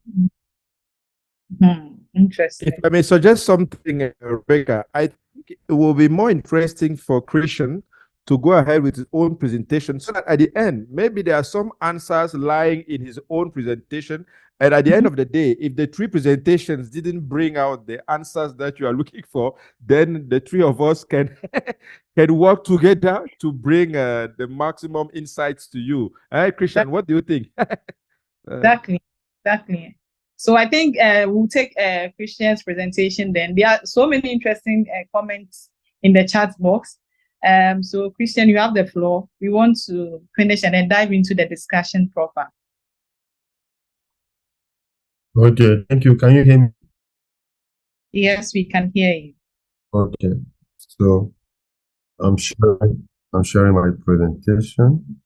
[SPEAKER 1] Interesting.
[SPEAKER 2] If I may suggest something, Rebecca, I think it will be more interesting for Christian to go ahead with his own presentation, so that at the end, maybe there are some answers lying in his own presentation. And at the end of the day, if the three presentations didn't bring out the answers that you are looking for, then the three of us can work together to bring the maximum insights to you. Christian, what do you think?
[SPEAKER 1] Exactly. So I think we'll take Christian's presentation then. There are so many interesting comments in the chat box. So Christian, you have the floor. We want to finish and then dive into the discussion proper.
[SPEAKER 4] Okay, thank you. Can you hear me?
[SPEAKER 1] Yes, we can hear you.
[SPEAKER 4] Okay, so I'm sharing my presentation.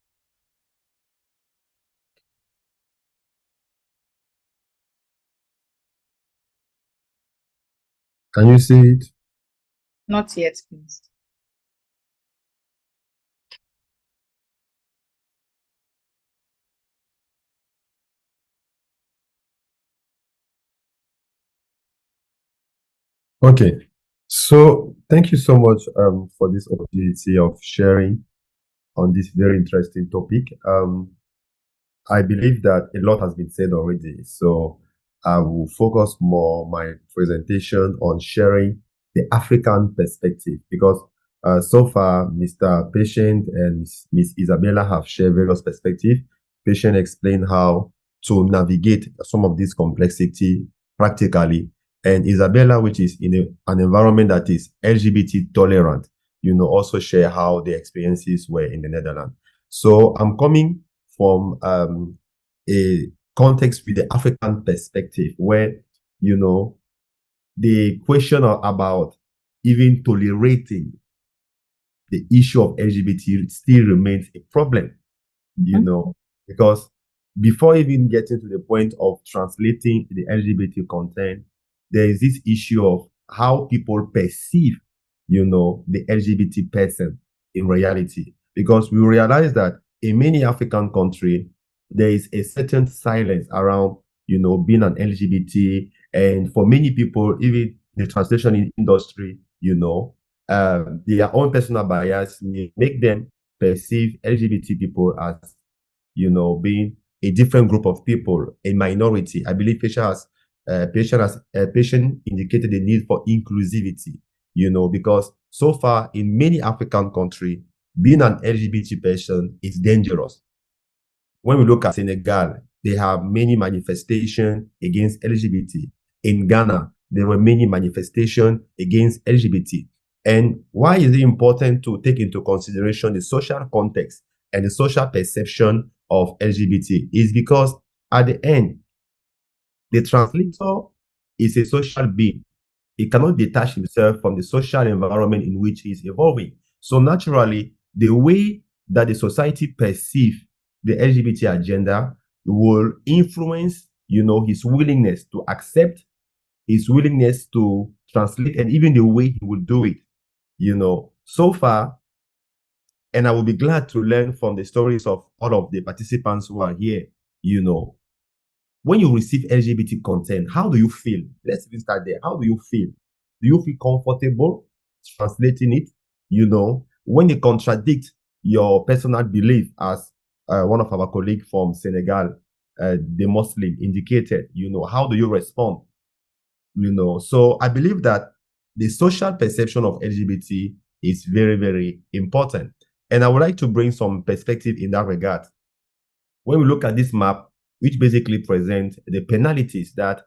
[SPEAKER 4] Can you see it?
[SPEAKER 1] Not yet, please.
[SPEAKER 4] Okay, so thank you so much for this opportunity of sharing on this very interesting topic. I believe that a lot has been said already, so I will focus more my presentation on sharing the African perspective because so far Mr. Patient and Miss Isabella have shared various perspectives. Patient explained how to navigate some of this complexity practically, and Isabella, which is in an environment that is LGBT tolerant, also share how the experiences were in the Netherlands. So I'm coming from a context with the African perspective, where the question about even tolerating the issue of LGBT still remains a problem, because before even getting to the point of translating the LGBT content, there is this issue of how people perceive, the LGBT person in reality. Because we realize that in many African countries, there is a certain silence around, being an LGBT. And for many people, even the translation industry, their own personal bias may make them perceive LGBT people as, being a different group of people, a minority. I believe patient indicated the need for inclusivity, because so far in many African countries, being an LGBT person is dangerous. When we look at Senegal, they have many manifestations against LGBT. In Ghana, there were many manifestations against LGBT. And why is it important to take into consideration the social context and the social perception of LGBT? Is because at the end, the translator is a social being. He cannot detach himself from the social environment in which he is evolving. So naturally, the way that the society perceives the LGBT agenda will influence, his willingness to accept, his willingness to translate, and even the way he will do it. So far, and I will be glad to learn from the stories of all of the participants who are here. When you receive LGBT content, how do you feel? Let's even start there. How do you feel? Do you feel comfortable translating it? When they contradict your personal belief, as one of our colleagues from Senegal, the Muslim, indicated, how do you respond? So I believe that the social perception of LGBT is very, very important. And I would like to bring some perspective in that regard. When we look at this map, which basically presents the penalties that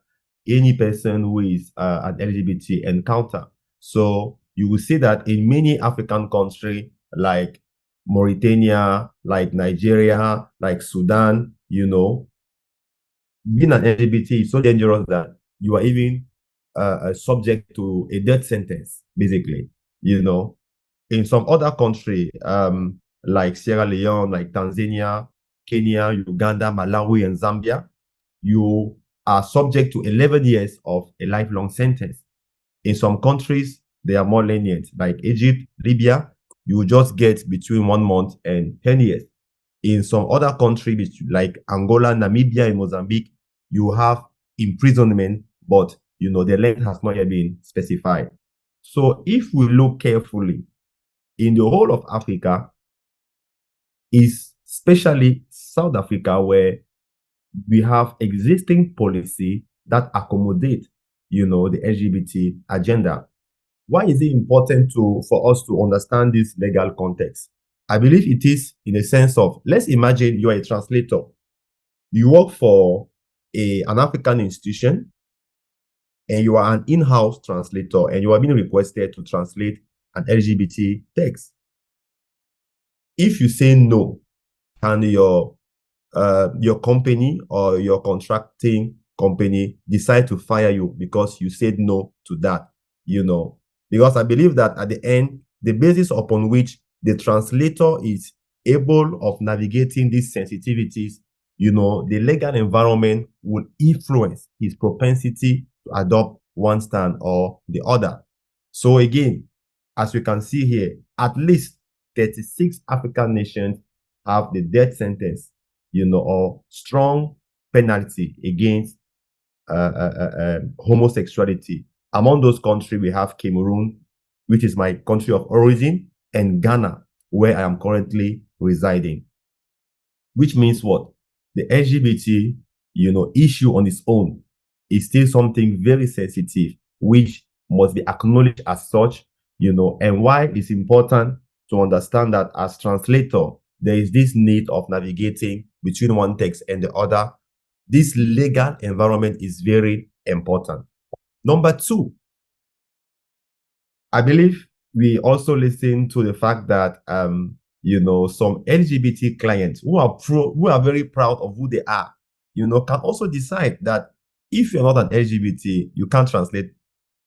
[SPEAKER 4] any person who is an LGBT encounter. So you will see that in many African countries like Mauritania, like Nigeria, like Sudan, being an LGBT is so dangerous that you are even subject to a death sentence, basically. In some other country, like Sierra Leone, like Tanzania, Kenya, Uganda, Malawi, and Zambia, you are subject to 11 years of a lifelong sentence. In some countries, they are more lenient, like Egypt, Libya, you just get between 1 month and 10 years. In some other countries, like Angola, Namibia, and Mozambique, you have imprisonment, but the length has not yet been specified. So if we look carefully, in the whole of Africa, is especially South Africa, where we have existing policy that accommodate, the LGBT agenda. Why is it important for us to understand this legal context? I believe it is in a sense of, let's imagine you are a translator. You work for an African institution and you are an in-house translator and you are being requested to translate an LGBT text. If you say no, and your company or your contracting company decide to fire you because you said no to that, because I believe that at the end, the basis upon which the translator is able of navigating these sensitivities, the legal environment will influence his propensity to adopt one stand or the other. So again, as you can see here, at least 36 African nations have the death sentence, or strong penalty against homosexuality. Among those countries, we have Cameroon, which is my country of origin, and Ghana, where I am currently residing. Which means what? The LGBT, issue on its own is still something very sensitive, which must be acknowledged as such, and why it's important to understand that as translator, there is this need of navigating between one text and the other. This legal environment is very important. Number two, I believe we also listen to the fact that some LGBT clients who are very proud of who they are, can also decide that if you're not an LGBT, you can't translate,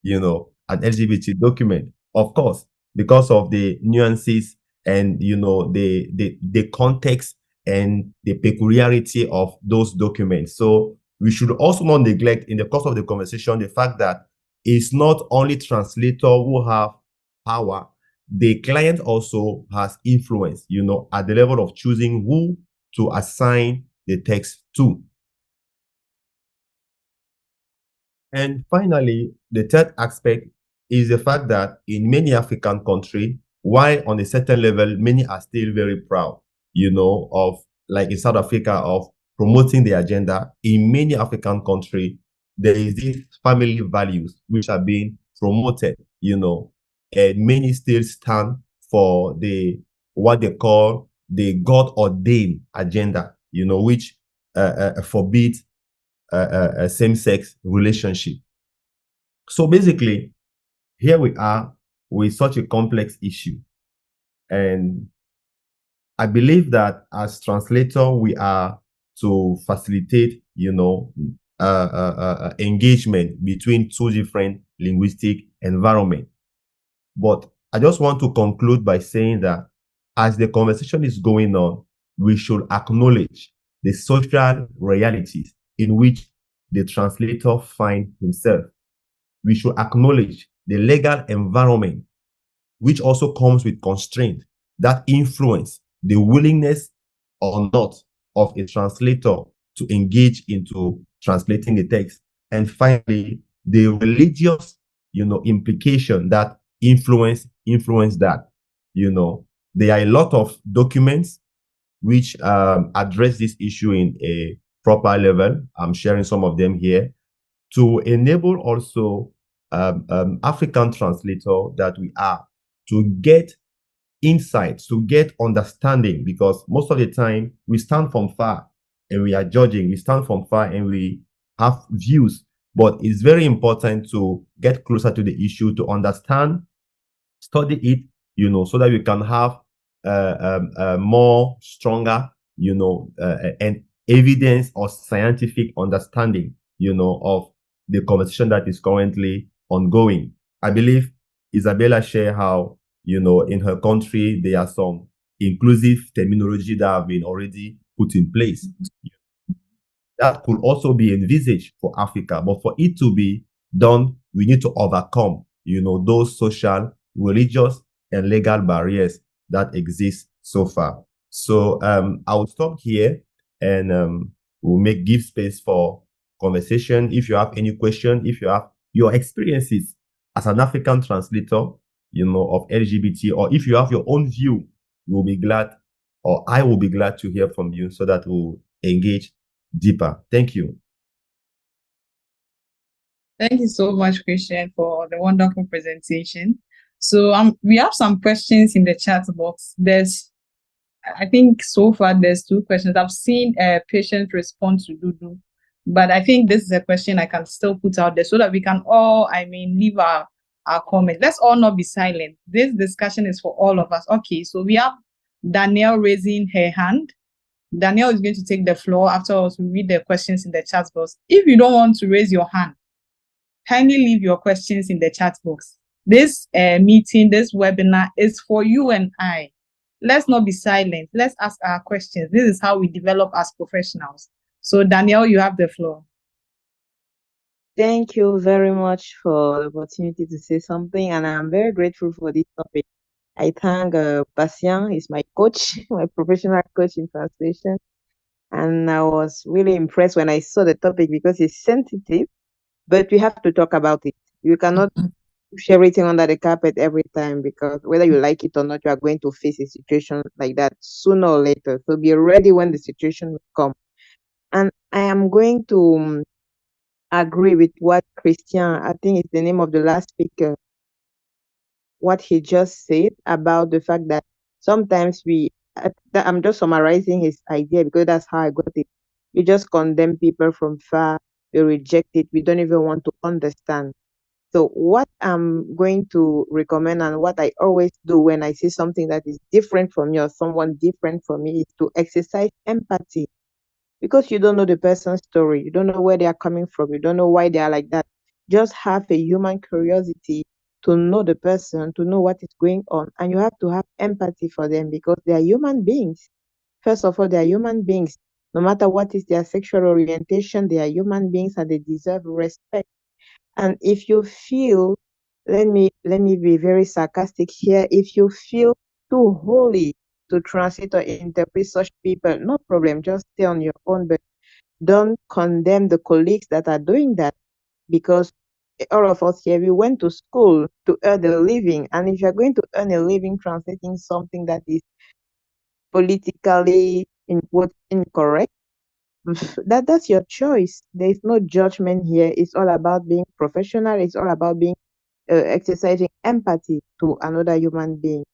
[SPEAKER 4] an LGBT document, of course, because of the nuances and the context and the peculiarity of those documents. So we should also not neglect in the course of the conversation the fact that it's not only translator who have power, the client also has influence, at the level of choosing who to assign the text to. And finally, the third aspect is the fact that in many African countries, while on a certain level, many are still very proud, of, like in South Africa, of promoting the agenda. In many African countries, there is these family values which are being promoted, and many still stand for what they call the God-ordained agenda, which forbids a same-sex relationship. So basically, here we are with such a complex issue. And I believe that as translator, we are to facilitate, engagement between two different linguistic environments. But I just want to conclude by saying that as the conversation is going on, we should acknowledge the social realities in which the translator finds himself. We should acknowledge the legal environment, which also comes with constraint that influence the willingness or not of a translator to engage into translating the text. And finally, the religious, implication that influence that. There are a lot of documents which address this issue in a proper level. I'm sharing some of them here to enable also African translator that we are to get insights, to get understanding, because most of the time we stand from far and we are judging. We stand from far and we have views, but it's very important to get closer to the issue, to understand, study it, so that we can have more stronger, and evidence or scientific understanding, of the conversation that is currently ongoing. I believe Isabella shared how, in her country, there are some inclusive terminology that have been already put in place. That could also be envisaged for Africa, but for it to be done, we need to overcome, those social, religious, and legal barriers that exist so far. So I will stop here and we'll give space for conversation. If you have any question, if you have your experiences as an African translator, of LGBT, or if you have your own view, we'll be glad, or I will be glad to hear from you so that we'll engage deeper. Thank you.
[SPEAKER 1] Thank you so much, Christian, for the wonderful presentation. So we have some questions in the chat box. I think so far there's 2 questions. I've seen a patient respond to Dudu, but I think this is a question I can still put out there so that we can all, leave our comments. Let's all not be silent. This discussion is for all of us. Okay, so we have Danielle raising her hand. Danielle is going to take the floor after us. We read the questions in the chat box. If you don't want to raise your hand, kindly leave your questions in the chat box. This meeting, this webinar is for you and I. Let's not be silent. Let's ask our questions. This is how we develop as professionals. So, Danielle, you have the floor.
[SPEAKER 6] Thank you very much for the opportunity to say something, and I'm very grateful for this topic. I thank Bastien, he's my coach, my professional coach in translation, and I was really impressed when I saw the topic because it's sensitive, but we have to talk about it. You cannot push everything under the carpet every time because whether you like it or not, you are going to face a situation like that sooner or later. So be ready when the situation will come. And I am going to agree with what Christian, I think it's the name of the last speaker, what he just said about the fact that sometimes I'm just summarizing his idea because that's how I got it. You just condemn people from far, you reject it, we don't even want to understand. So what I'm going to recommend and what I always do when I see something that is different from me or someone different from me is to exercise empathy. Because you don't know the person's story, you don't know where they are coming from, you don't know why they are like that. Just have a human curiosity to know the person, to know what is going on, and you have to have empathy for them because they are human beings. First of all, they are human beings. No matter what is their sexual orientation, they are human beings and they deserve respect. And if you feel, let me be very sarcastic here, if you feel too holy to translate or interpret such people, no problem, just stay on your own, but don't condemn the colleagues that are doing that because all of us here, we went to school to earn a living. And if you're going to earn a living translating something that is politically incorrect, that's your choice. There's no judgment here. It's all about being professional. It's all about being exercising empathy to another human being.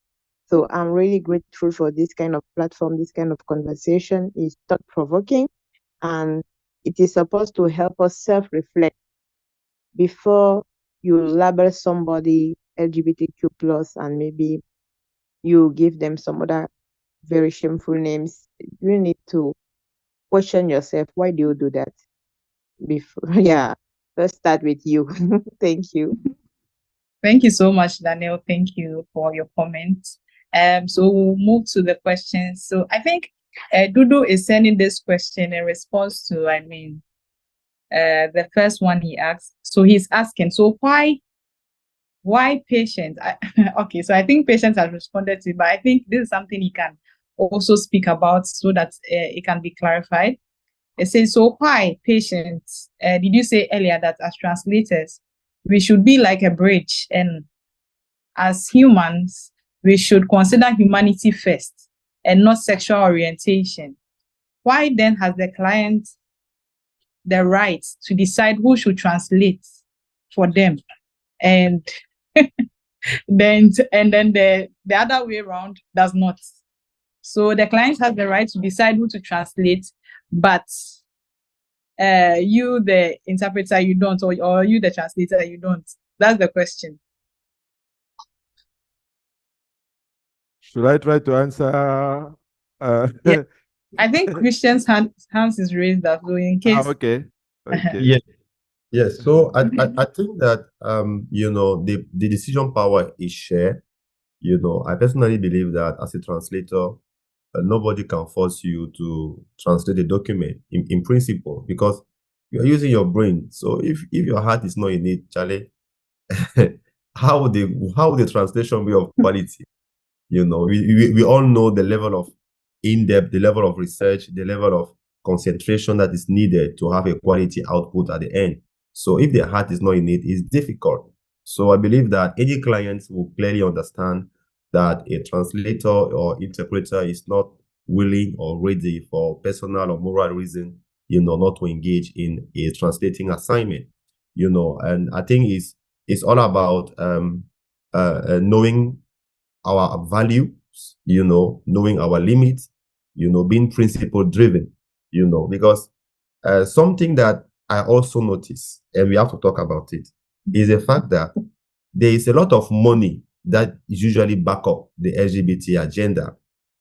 [SPEAKER 6] So I'm really grateful for this kind of platform, this kind of conversation. It's thought-provoking, and it is supposed to help us self-reflect before you label somebody LGBTQ plus and maybe you give them some other very shameful names. You need to question yourself. Why do you do that? Before, yeah, let's start with you. Thank you.
[SPEAKER 1] Thank you so much, Danielle. Thank you for your comments. So we'll move to the questions. So I think Dudu is sending this question in response to, the first one he asked. So he's asking, so why patients? Okay, so I think patients have responded to it, but I think this is something he can also speak about so that it can be clarified. It says, so why patients? Did you say earlier that as translators, we should be like a bridge, and as humans, we should consider humanity first and not sexual orientation? Why then has the client the right to decide who should translate for them? And then the other way around does not. So the client has the right to decide who to translate, but you, the interpreter, you don't, or you, the translator, you don't. That's the question.
[SPEAKER 2] Should I try to answer?
[SPEAKER 1] Yeah. I think Christian's hands is raised up, so in case.
[SPEAKER 2] Okay. Okay.
[SPEAKER 4] Yeah. Yes. So I think that the decision power is shared. I personally believe that as a translator, nobody can force you to translate a document in principle because you are using your brain. So if your heart is not in it, Charlie, how would the translation be of quality? We all know the level of in-depth, the level of research, the level of concentration that is needed to have a quality output at the end. So if the heart is not in it, it's difficult. So I believe that any client will clearly understand that a translator or interpreter is not willing or ready for personal or moral reason, not to engage in a translating assignment, and I think it's all about knowing our values, knowing our limits, being principle driven, because something that I also notice, and we have to talk about it, is the fact that there is a lot of money that is usually back up the LGBT agenda.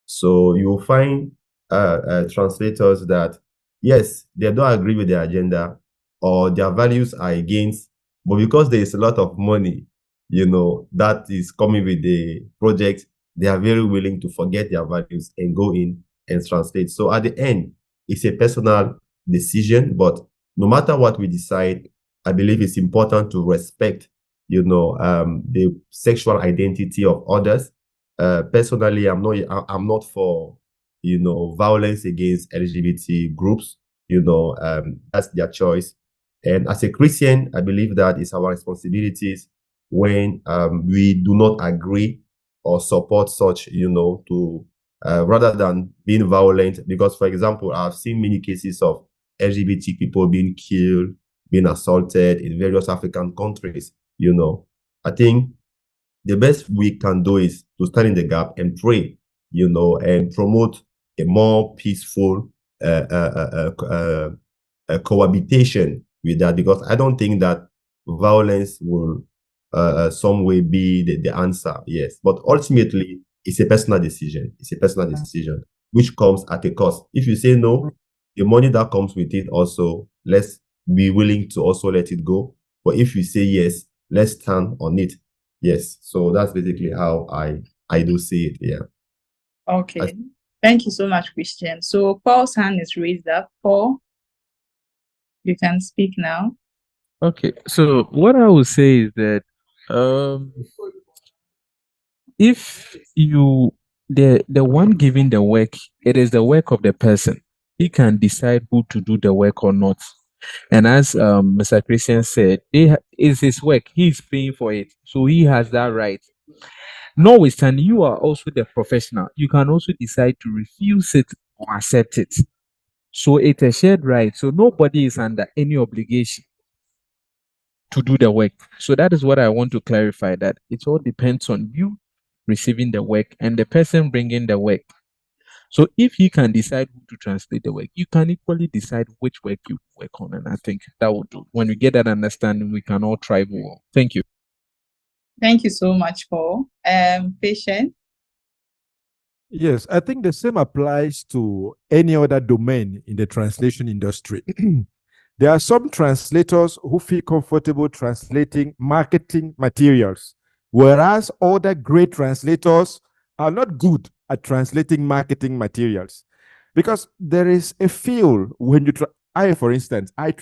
[SPEAKER 4] So you'll find translators that, yes, they don't agree with their agenda or their values are against, but because there is a lot of money, that is coming with the project, they are very willing to forget their values and go in and translate. So at the end, it's a personal decision, but no matter what we decide, I believe it's important to respect, the sexual identity of others. Personally, I'm not for, violence against LGBT groups. That's their choice. And as a Christian, I believe that it's our responsibilities when we do not agree or support such, to rather than being violent. Because, for example, I've seen many cases of LGBT people being killed, being assaulted in various African countries. I think the best we can do is to stand in the gap and pray, and promote a more peaceful cohabitation with that, because I don't think that violence will some way be the answer. Yes, but ultimately it's a personal decision. It's a personal decision which comes at a cost. If you say no, the money that comes with it also, let's be willing to also let it go. But if you say yes, let's stand on it. Yes, so that's basically how I do see it. Yeah.
[SPEAKER 1] Okay. Thank you so much, Christian. So Paul's hand is raised up. Paul, you can speak now.
[SPEAKER 7] Okay, so what I would say is that um, if you the one giving the work, it is the work of the person. He can decide who to do the work or not. And as Mr. Christian said, it's his work. He's paying for it, so he has that right. Notwithstanding, you are also the professional. You can also decide to refuse it or accept it. So it's a shared right. So nobody is under any obligation to do the work. So that is what I want to clarify, that it all depends on you receiving the work and the person bringing the work. So if he can decide who to translate the work, you can equally decide which work you work on. And I think that will do. When we get that understanding, we can all thrive well. Thank you.
[SPEAKER 1] Thank you so much, Paul. Patient.
[SPEAKER 2] Yes, I think the same applies to any other domain in the translation industry. There are some translators who feel comfortable translating marketing materials, whereas other great translators are not good at translating marketing materials. Because there is a feel when you I, for instance, I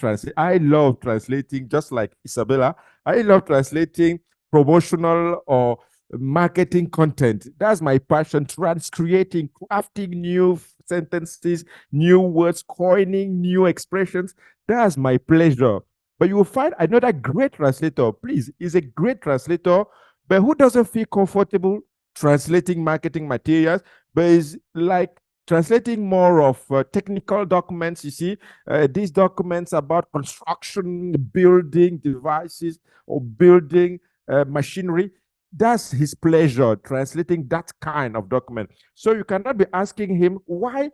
[SPEAKER 2] love translating, just like Isabella. I love translating promotional or marketing content. That's my passion. Creating, crafting new sentences, new words, coining new expressions. That's my pleasure. But you will find another great translator, please, is a great translator, but who doesn't feel comfortable translating marketing materials, but is like translating more of technical documents. You see, these documents about construction, building devices, or building machinery. That's his pleasure, translating that kind of document. So you cannot be asking him, why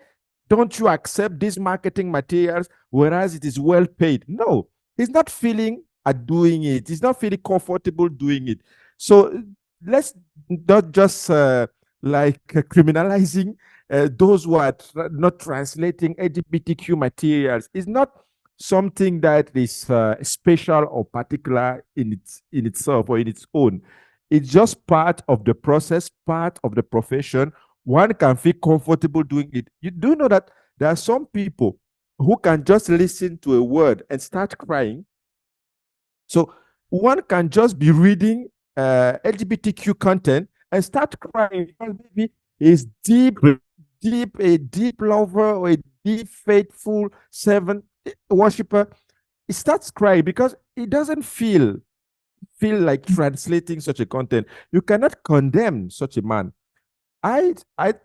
[SPEAKER 2] don't you accept these marketing materials, whereas it is well paid? No, he's not feeling at doing it. He's not feeling comfortable doing it. So let's not just criminalizing those who are not translating LGBTQ materials. It's not something that is special or particular in itself or in its own. It's just part of the process, part of the profession. One can feel comfortable doing it. You do know that there are some people who can just listen to a word and start crying. So one can just be reading LGBTQ content and start crying because maybe he's a deep lover or a deep faithful servant worshiper. He starts crying because he doesn't feel like translating such a content. You cannot condemn such a man. I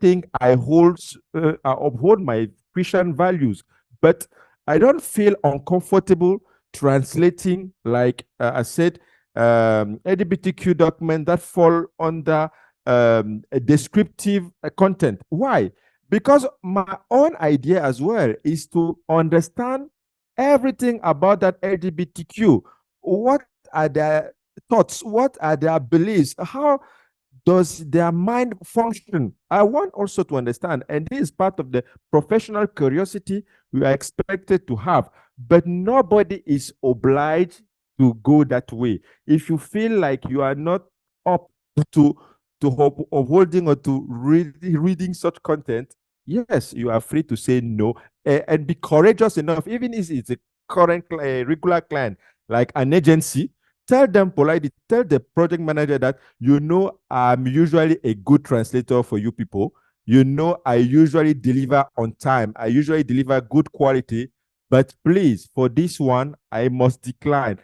[SPEAKER 2] think I uphold my Christian values, but I don't feel uncomfortable translating, like I said, LGBTQ documents that fall under a descriptive content. Why? Because my own idea as well is to understand everything about that LGBTQ. What are their thoughts? What are their beliefs? How does their mind function? I want also to understand, and this is part of the professional curiosity we are expected to have, but nobody is obliged to go that way. If you feel like you are not up to holding or to reading such content, yes, you are free to say no, and be courageous enough, even if it's a current regular client like an agency. Tell them politely, tell the project manager that, I'm usually a good translator for you people. I usually deliver on time. I usually deliver good quality. But please, for this one, I must decline.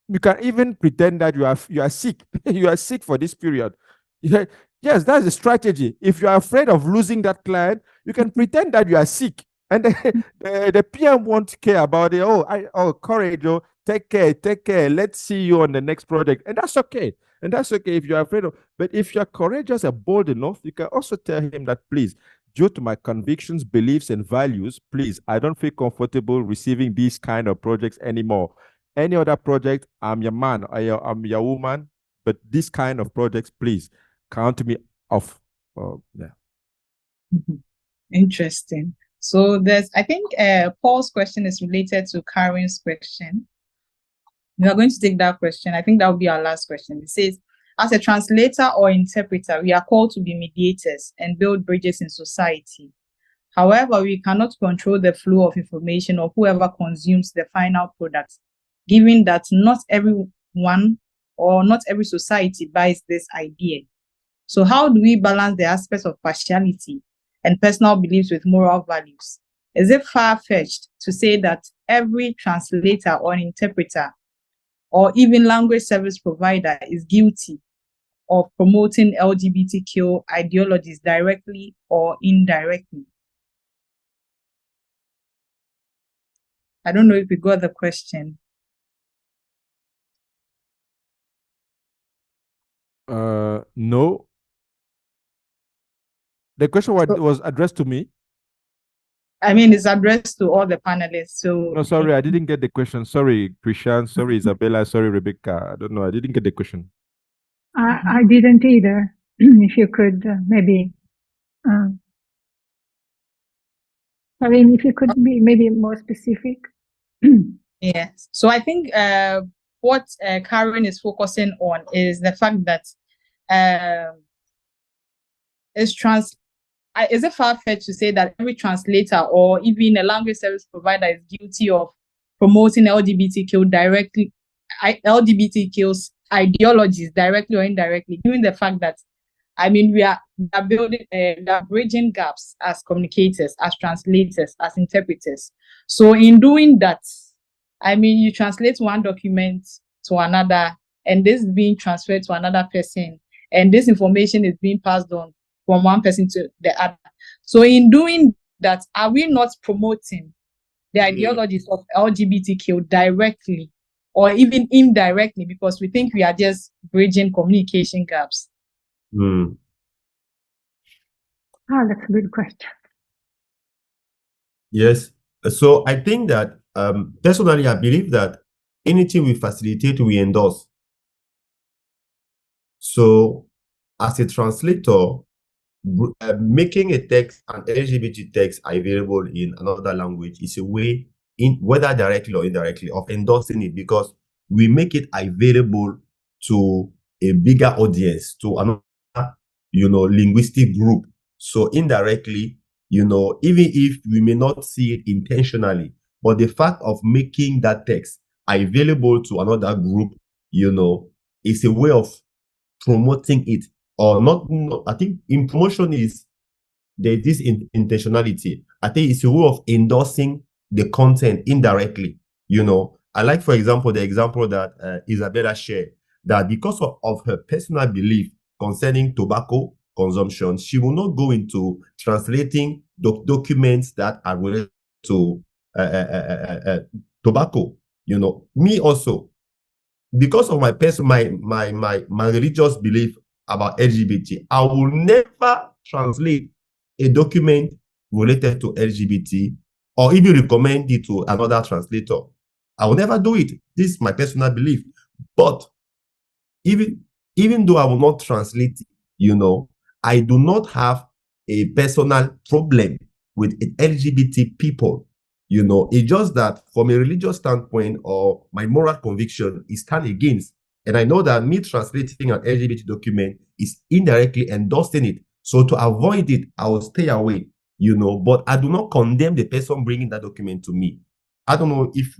[SPEAKER 2] You can even pretend that you are sick. You are sick for this period. Yes, that's a strategy. If you are afraid of losing that client, you can pretend that you are sick. And the PM won't care about it. Courage, take care. Let's see you on the next project. And that's okay. And that's okay if you're afraid of. But if you're courageous and bold enough, you can also tell him that, please, due to my convictions, beliefs, and values, please, I don't feel comfortable receiving these kind of projects anymore. Any other project, I'm your man, I'm your woman. But this kind of projects, please, count me off. Yeah.
[SPEAKER 1] Interesting. So I think Paul's question is related to Karen's question. We are going to take that question. I think that will be our last question. It says, as a translator or interpreter, we are called to be mediators and build bridges in society. However, we cannot control the flow of information or whoever consumes the final product, given that not everyone or not every society buys this idea. So how do we balance the aspects of partiality and personal beliefs with moral values? Is it far-fetched to say that every translator or interpreter or even language service provider is guilty of promoting LGBTQ ideologies directly or indirectly? I don't know if you got the question.
[SPEAKER 2] No. The question was addressed to me.
[SPEAKER 1] I mean, it's addressed to all the panelists. So
[SPEAKER 2] no, sorry, I didn't get the question. Sorry, Christian. Sorry, Isabella. Sorry, Rebecca. I don't know. I didn't get the question.
[SPEAKER 3] I didn't either. If you could maybe, I mean, if you could be maybe more specific.
[SPEAKER 1] Yes. So I think what Karen is focusing on is the fact that is it far-fetched to say that every translator or even a language service provider is guilty of promoting LGBTQ's ideologies directly or indirectly, given the fact that, I mean, we are building, we are bridging gaps as communicators, as translators, as interpreters. So in doing that, I mean, you translate one document to another, and this is being transferred to another person, and this information is being passed on from one person to the other. So in doing that, are we not promoting the ideologies of LGBTQ directly or even indirectly, because we think we are just bridging communication gaps?
[SPEAKER 3] That's a good question.
[SPEAKER 4] Yes. So I think that personally, I believe that anything we facilitate, we endorse. So as a translator, making a text, an LGBT text available in another language is a way, in whether directly or indirectly, of endorsing it, because we make it available to a bigger audience, to another, linguistic group. So indirectly, even if we may not see it intentionally, but the fact of making that text available to another group, is a way of promoting it. Or not, I think in promotion there's this intentionality. I think it's a way of endorsing the content indirectly. I like, for example, the example that Isabella shared, that because of her personal belief concerning tobacco consumption, she will not go into translating documents that are related to tobacco. Me also, because of my religious belief about LGBT, I will never translate a document related to LGBT or even recommend it to another translator. I will never do it. This is my personal belief. But even though I will not translate it, I do not have a personal problem with LGBT people. It's just that from a religious standpoint or my moral conviction is stand against. And I know that me translating an LGBT document is indirectly endorsing it. So to avoid it, I will stay away, but I do not condemn the person bringing that document to me. I don't know if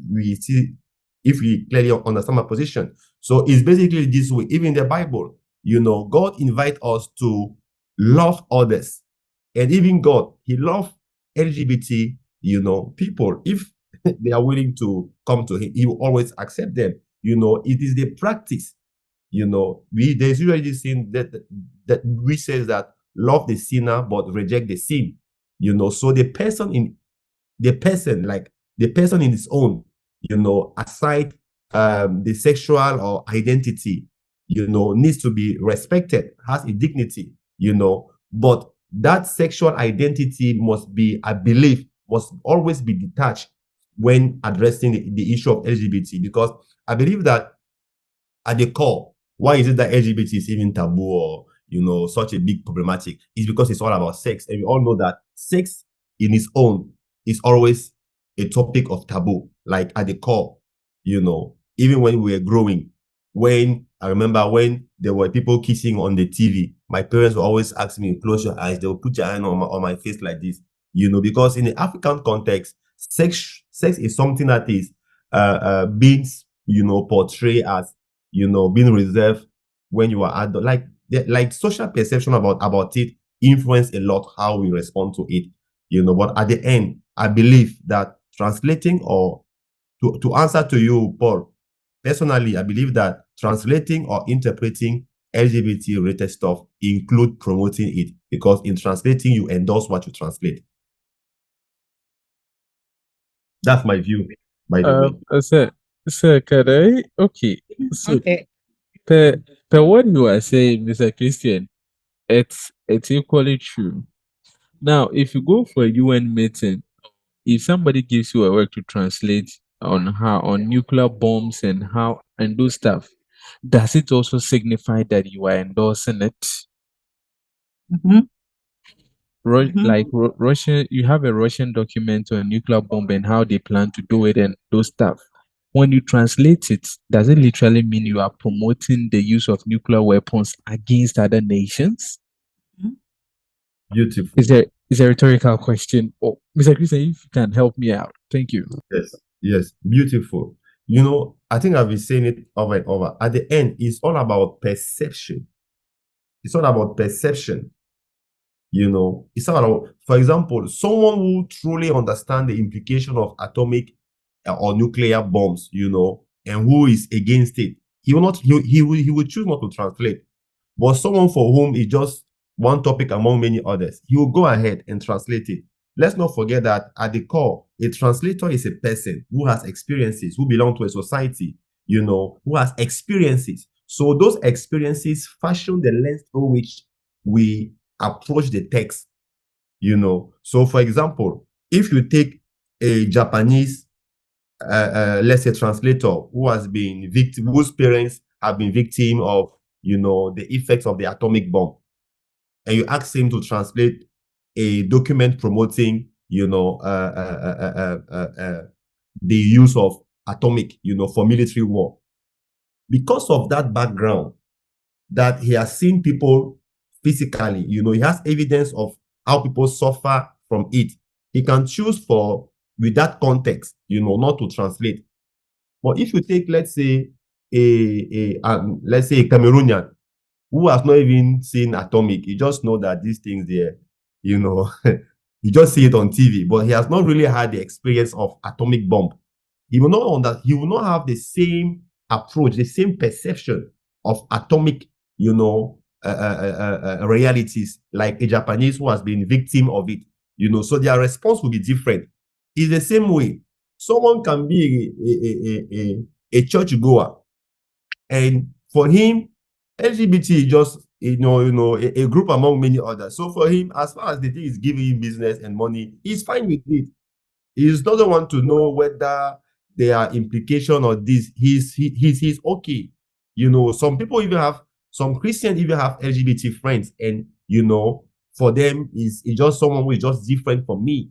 [SPEAKER 4] we clearly understand my position. So it's basically this way. Even in the Bible, God invites us to love others. And even God, he loves LGBT, people. If they are willing to come to him, he will always accept them. It is the practice. There's usually this thing that we says that love the sinner but reject the sin. So the person in its own, aside the sexual or identity, needs to be respected, has a dignity, but that sexual identity must be, I believe, must always be detached when addressing the issue of LGBT, because I believe that at the core, why is it that LGBT is even taboo or such a big problematic? Is because it's all about sex, and we all know that sex in its own is always a topic of taboo. Like at the core, even when we were growing, when I remember when there were people kissing on the TV, my parents would always ask me, close your eyes. They will put your hand on my face like this, because in the African context, sex is something that is being portrayed as being reserved when you are adult. Like social perception about it influence a lot how we respond to it. But at the end, I believe that translating, or to answer to you, Paul, personally, I believe that translating or interpreting LGBT-related stuff include promoting it, because in translating, you endorse what you translate. That's my view, by the way.
[SPEAKER 7] Sir, can I? Okay. So,
[SPEAKER 1] Okay.
[SPEAKER 7] per what you are saying, Mr. Christian, it's equally true. Now, if you go for a UN meeting, if somebody gives you a work to translate on nuclear bombs and those stuff, does it also signify that you are endorsing it?
[SPEAKER 1] Mhm. Mhm.
[SPEAKER 7] Like Russian, you have a Russian document on nuclear bomb and how they plan to do it and those stuff. When you translate it, does it literally mean you are promoting the use of nuclear weapons against other nations?
[SPEAKER 4] Beautiful.
[SPEAKER 7] Is a rhetorical question. Oh, Mr. Christian, if you can help me out, thank you.
[SPEAKER 4] Yes, beautiful. I think I've been saying it over and over. At the end, it's all about perception. It's all about perception. It's all about, for example, someone who truly understands the implication of atomic or nuclear bombs, and who is against it, he will choose not to translate. But someone for whom it's just one topic among many others, he will go ahead and translate it. Let's not forget that at the core, a translator is a person who has experiences, who belong to a society, who has experiences. So those experiences fashion the lens through which we approach the text. So for example, if you take a Japanese let's say translator who has been whose parents have been victim of the effects of the atomic bomb, and you ask him to translate a document promoting the use of atomic for military war, because of that background that he has seen people physically, he has evidence of how people suffer from it. He can choose with that context, not to translate. But if you take, let's say, a Cameroonian who has not even seen atomic, you just know that these things there, you just see it on TV, but he has not really had the experience of atomic bomb. He will not have the same approach, the same perception of atomic, realities like a Japanese who has been victim of it. So their response will be different. It's the same way. Someone can be a churchgoer, and for him, LGBT is just a group among many others. So for him, as far as the thing is giving him business and money, he's fine with it. He doesn't want to know whether there are implications or this. He's okay. Some people even have Some Christians even have LGBT friends, and for them is just someone who is just different from me,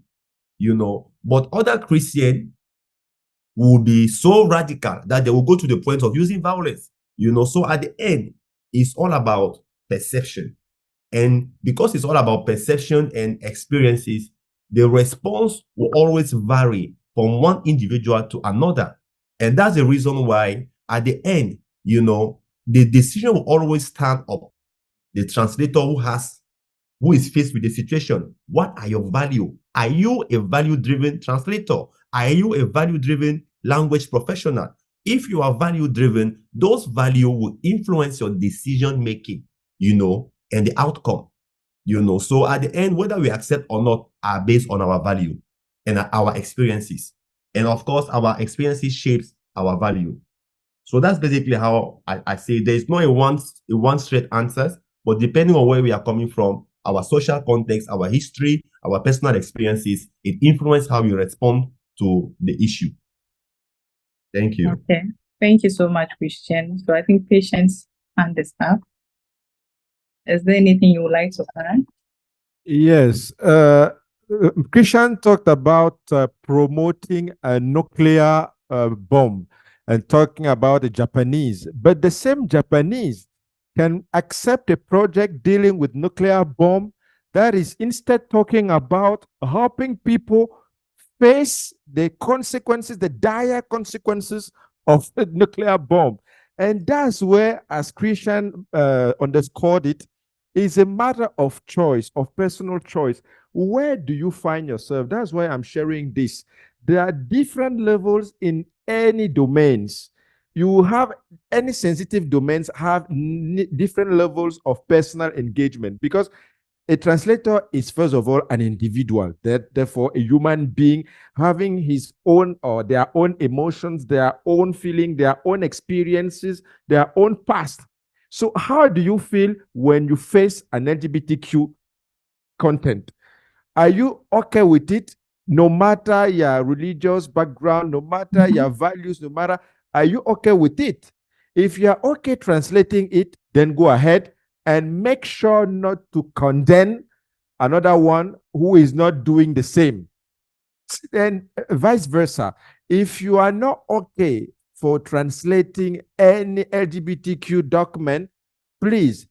[SPEAKER 4] But other Christians will be so radical that they will go to the point of using violence, So at the end, it's all about perception. And because it's all about perception and experiences, the response will always vary from one individual to another. And that's the reason why at the end, the decision will always stand up. The translator who is faced with the situation. What are your values? Are you a value-driven translator? Are you a value-driven language professional? If you are value-driven, those values will influence your decision-making, and the outcome, So at the end, whether we accept or not are based on our value and our experiences. And of course, our experiences shapes our value. So that's basically how I say there's not a one straight answer, but depending on where we are coming from, our social context, our history, our personal experiences, it influences how we respond to the issue. Thank you.
[SPEAKER 1] Okay. Thank you so much, Christian. So I think Patience understand. Is there anything you would like to add?
[SPEAKER 2] Yes. Christian talked about promoting a nuclear bomb and talking about the Japanese. But the same Japanese can accept a project dealing with nuclear bomb that is instead talking about helping people face the consequences, the dire consequences of the nuclear bomb. And that's where, as Christian underscored it, is a matter of choice, of personal choice. Where do you find yourself? That's why I'm sharing this. There are different levels in any domains. You have any sensitive domains have different levels of personal engagement, because a translator is first of all an individual, therefore a human being having his own or their own emotions, their own feeling, their own experiences, their own past. So how do you feel when you face an LGBTQ content? Are you okay with it? No matter your religious background, no matter your values, no matter, are you okay with it? If you're okay translating it, then go ahead and make sure not to condemn another one who is not doing the same. And vice versa. If you are not okay for translating any LGBTQ document, please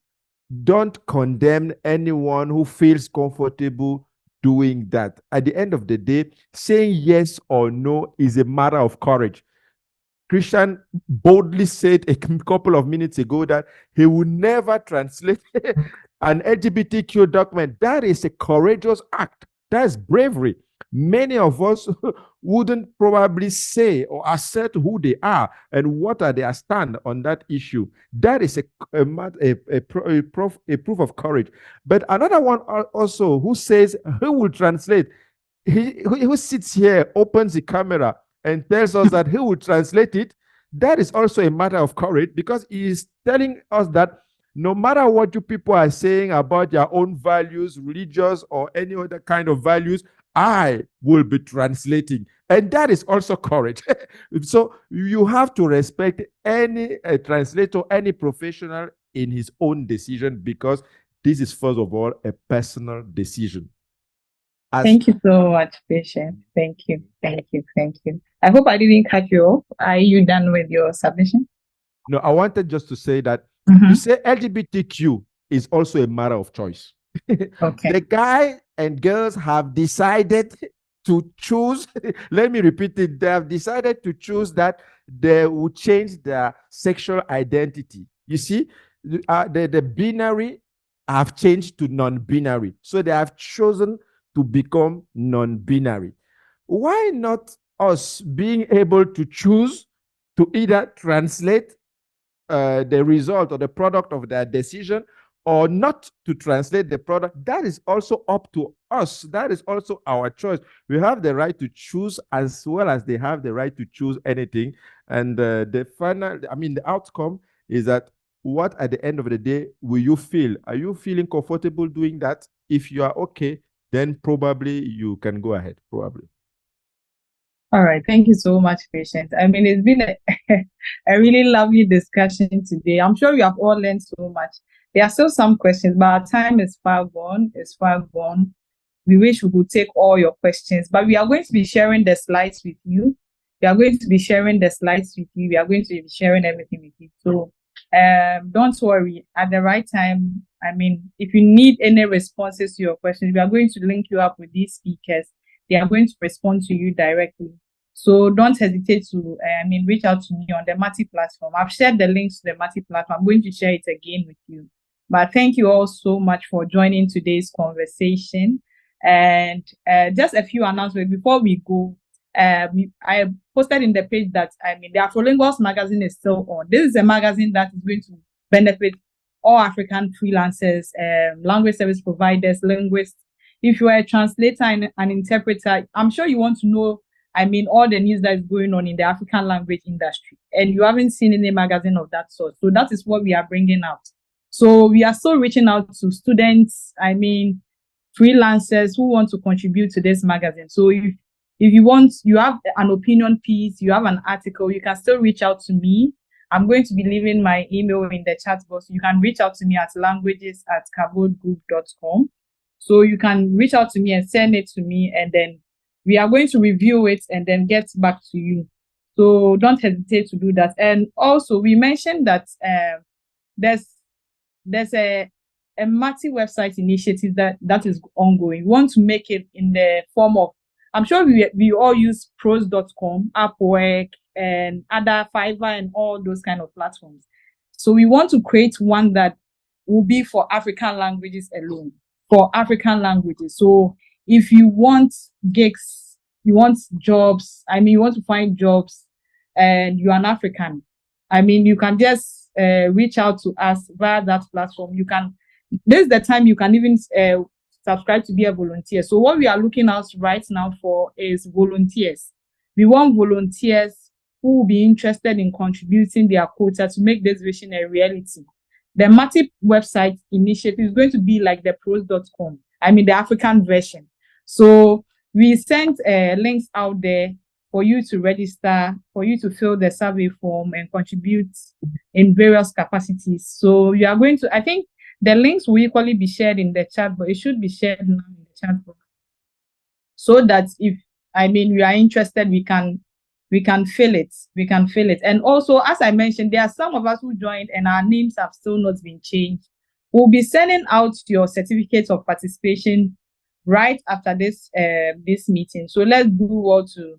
[SPEAKER 2] don't condemn anyone who feels comfortable doing that. At the end of the day, saying yes or no is a matter of courage. Christian boldly said a couple of minutes ago that he will never translate an LGBTQ document. That is a courageous act. That's bravery. Many of us wouldn't probably say or assert who they are and what are their stand on that issue. That is a proof of courage. But another one also who says he will translate, who sits here, opens the camera and tells us that he will translate it, that is also a matter of courage, because he is telling us that no matter what you people are saying about your own values, religious or any other kind of values, I will be translating. And that is also courage. So you have to respect any translator, any professional in his own decision, because this is first of all a personal decision.
[SPEAKER 1] Thank you so much, Patience. Thank you. I hope I didn't cut you off. Are you done with your submission?
[SPEAKER 2] No, I wanted just to say that you say LGBTQ is also a matter of choice.
[SPEAKER 1] Okay.
[SPEAKER 2] The guy and girls have decided to choose, let me repeat it, they have decided to choose that they will change their sexual identity. You see, the binary have changed to non-binary. So they have chosen to become non-binary. Why not us being able to choose to either translate the result or the product of their decision, or not to translate the product? That is also up to us. That is also our choice. We have the right to choose, as well as they have the right to choose anything. And the outcome is that what at the end of the day will you feel? Are you feeling comfortable doing that? If you are okay, then probably you can go ahead, probably.
[SPEAKER 1] All right. Thank you so much, Patience. I mean, it's been a really lovely discussion today. I'm sure you have all learned so much. There are still some questions, but our time is far gone. It's far gone. We wish we could take all your questions, but we are going to be sharing the slides with you. We are going to be sharing the slides with you. We are going to be sharing everything with you. So don't worry. At the right time, I mean, if you need any responses to your questions, we are going to link you up with these speakers. They are going to respond to you directly. So don't hesitate to, reach out to me on the Mati platform. I've shared the links to the Mati platform. I'm going to share it again with you. But thank you all so much for joining today's conversation. And just a few announcements before we go. I posted in the page that the Afrolinguals magazine is still on. This is a magazine that is going to benefit all African freelancers, language service providers, linguists. If you are a translator and an interpreter, I'm sure you want to know, all the news that is going on in the African language industry, and you haven't seen any magazine of that sort. So that is what we are bringing out. So we are still reaching out to students, freelancers who want to contribute to this magazine. So if you want, you have an opinion piece, you have an article, you can still reach out to me. I'm going to be leaving my email in the chat box. You can reach out to me at languages@kabodgroup.com. So you can reach out to me and send it to me, and then we are going to review it and then get back to you. So don't hesitate to do that. And also, we mentioned that there's a Mati website initiative that is ongoing. We want to make it in the form of, I'm sure we all use pros.com, Upwork, and other Fiverr and all those kind of platforms. So we want to create one that will be for African languages alone, for African languages. So if you want gigs, you want jobs, you want to find jobs, and you're an African, you can just reach out to us via that platform. This is the time you can even subscribe to be a volunteer. So what we are looking out right now for is volunteers. We want volunteers who will be interested in contributing their quota to make this vision a reality. The Mati website initiative is going to be like the pros.com, the African version. So we sent links out there for you to register, for you to fill the survey form and contribute in various capacities. So you are going to, I think the links will equally be shared in the chat, but it should be shared now in the chat box, so that if we are interested, we can fill it. We can fill it. And also, as I mentioned, there are some of us who joined and our names have still not been changed. We'll be sending out your certificates of participation right after this meeting. So let's do well to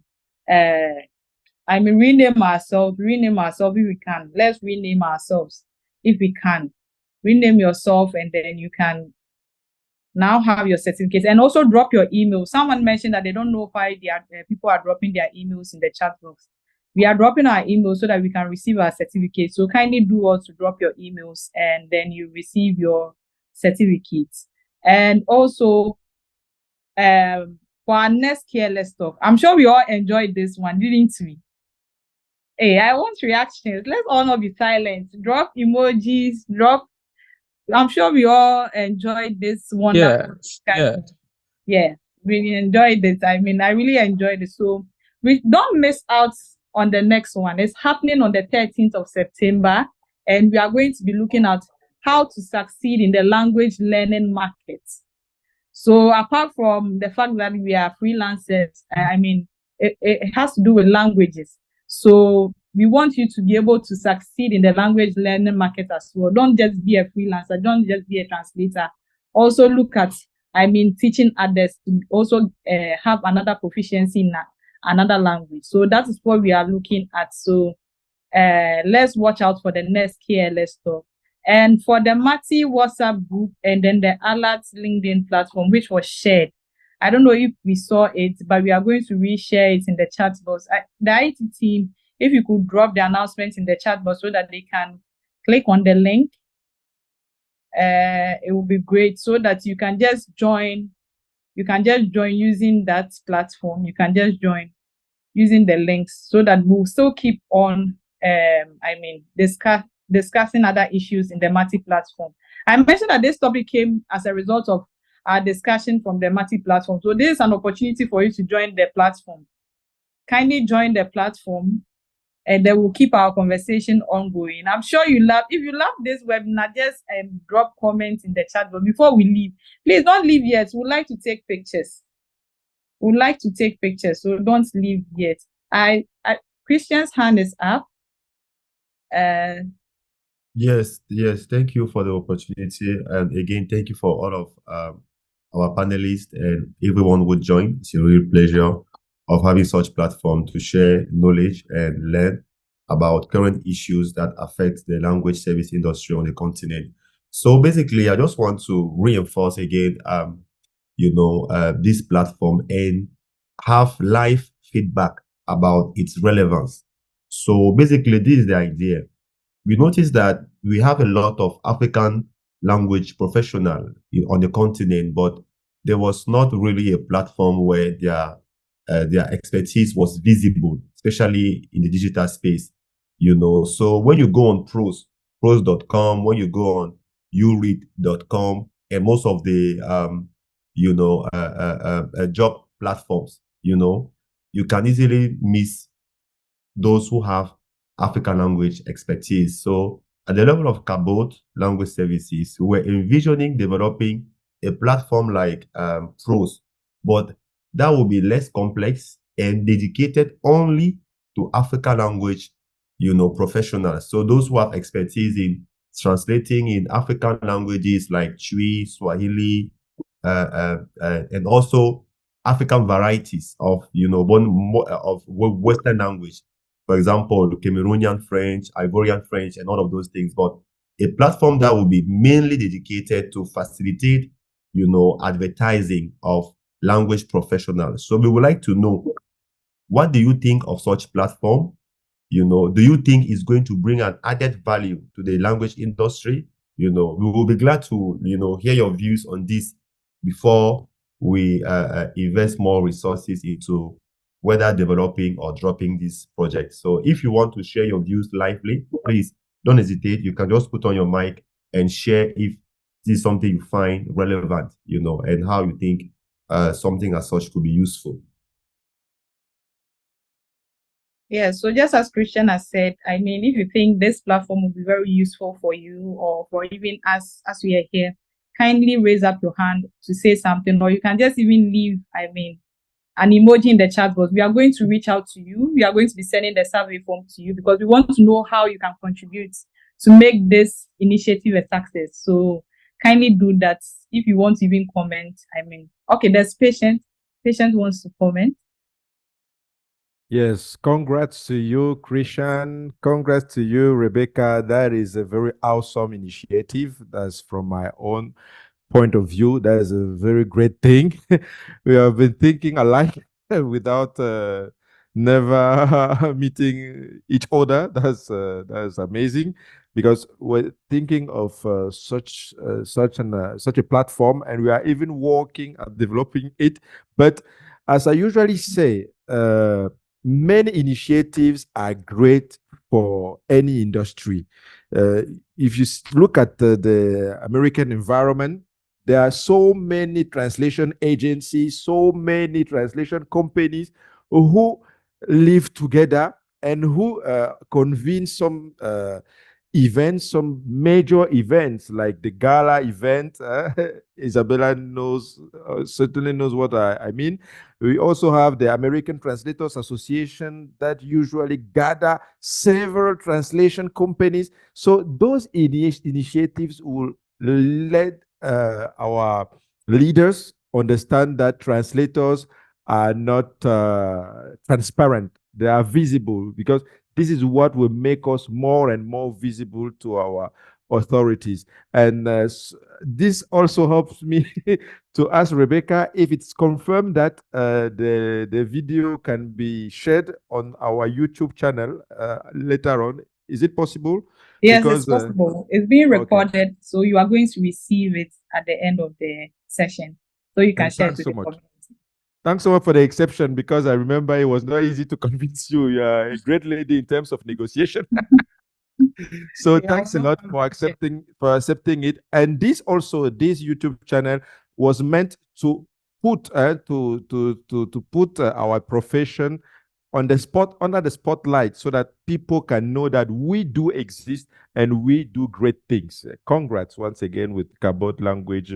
[SPEAKER 1] rename ourselves if we can. Let's rename ourselves if we can. Rename yourself, and then you can now have your certificates. And also drop your email. Someone mentioned that they don't know why people are dropping their emails in the chat box. We are dropping our emails so that we can receive our certificates. So kindly do also drop your emails, and then you receive your certificates. And also, for our next KLS talk, I'm sure we all enjoyed this one, didn't we? Hey, I want reactions. Let's all not be silent. Drop emojis, I'm sure we all enjoyed this wonderful discussion. Yeah, we enjoyed it. I really enjoyed it. So we don't miss out on the next one. It's happening on the 13th of September, and we are going to be looking at how to succeed in the language learning market. So apart from the fact that we are freelancers, it has to do with languages. So we want you to be able to succeed in the language learning market as well. Don't just be a freelancer. Don't just be a translator. Also look at, teaching others to also have another proficiency in another language. So that is what we are looking at. So let's watch out for the next KLS talk. And for the Mati WhatsApp group and then the Alerts LinkedIn platform, which was shared, I don't know if we saw it, but we are going to reshare it in the chat box. The IT team, if you could drop the announcements in the chat box so that they can click on the link, it will be great, so that you can just join. You can just join using that platform. You can just join using the links, so that we'll still keep on, discussing other issues in the Mati platform. I mentioned that this topic came as a result of our discussion from the Mati platform. So this is an opportunity for you to join the platform. kindly join the platform, and then we'll keep our conversation ongoing. I'm sure you love. If you love this webinar, just drop comments in the chat. But before we leave, please don't leave yet. We'd like to take pictures. So don't leave yet. Christian's hand is up.
[SPEAKER 4] Yes. Thank you for the opportunity. And again, thank you for all of our panelists and everyone who joined. It's a real pleasure of having such platform to share knowledge and learn about current issues that affect the language service industry on the continent. So basically, I just want to reinforce again, this platform and have live feedback about its relevance. So basically, this is the idea. We notice that we have a lot of African language professional on the continent, but there was not really a platform where their expertise was visible, especially in the digital space. So when you go on pros.com, when you go on uread.com, and most of the job platforms, you can easily miss those who have African language expertise. So at the level of Kabod Language Services, we're envisioning developing a platform like Pros, but that will be less complex and dedicated only to African language, professionals. So those who have expertise in translating in African languages like Chui, Swahili, and also African varieties of, of Western language. For example, Cameroonian French, Ivorian French, and all of those things. But a platform that will be mainly dedicated to facilitate, advertising of language professionals. So we would like to know, what do you think of such platform? Do you think it's going to bring an added value to the language industry? We will be glad to, hear your views on this before we invest more resources into whether developing or dropping this project. So if you want to share your views lively, please don't hesitate. You can just put on your mic and share if this is something you find relevant, and how you think something as such could be useful.
[SPEAKER 1] Yeah, so just as Christian has said, I mean, if you think this platform will be very useful for you or for even us as we are here, kindly raise up your hand to say something, or you can just even leave, an emoji in the chat box. We are going to reach out to you. We are going to be sending the survey form to you because we want to know how you can contribute to make this initiative a success. So kindly do that. If you want to even comment, okay, there's Patient. Patient wants to comment.
[SPEAKER 2] Yes, congrats to you, Christian. Congrats to you, Rebecca. That is a very awesome initiative. That's from my own point of view. That is a very great thing. We have been thinking alike without never meeting each other. That's amazing, because we're thinking of such a platform, and we are even working at developing it. But as I usually say, many initiatives are great for any industry. If you look at the American environment, there are so many translation agencies, so many translation companies who live together and who convene some events, some major events like the gala event. Isabella certainly knows what I mean. We also have the American Translators Association that usually gather several translation companies. So those initiatives will let our leaders understand that translators are not transparent. They are visible, because this is what will make us more and more visible to our authorities. And this also helps me to ask Rebecca if it's confirmed that the video can be shared on our YouTube channel later on. Is it possible?
[SPEAKER 1] Yes, it's possible. It's being recorded, okay. So you are going to receive it at the end of the session, so you can share it with the community.
[SPEAKER 2] Thanks so much for the exception, because I remember it was not easy to convince you. You are a great lady in terms of negotiation. So thanks a lot for accepting it. And this YouTube channel was meant to put our profession on the spot, under the spotlight, so that people can know that we do exist and we do great things. Congrats once again with Kabod Language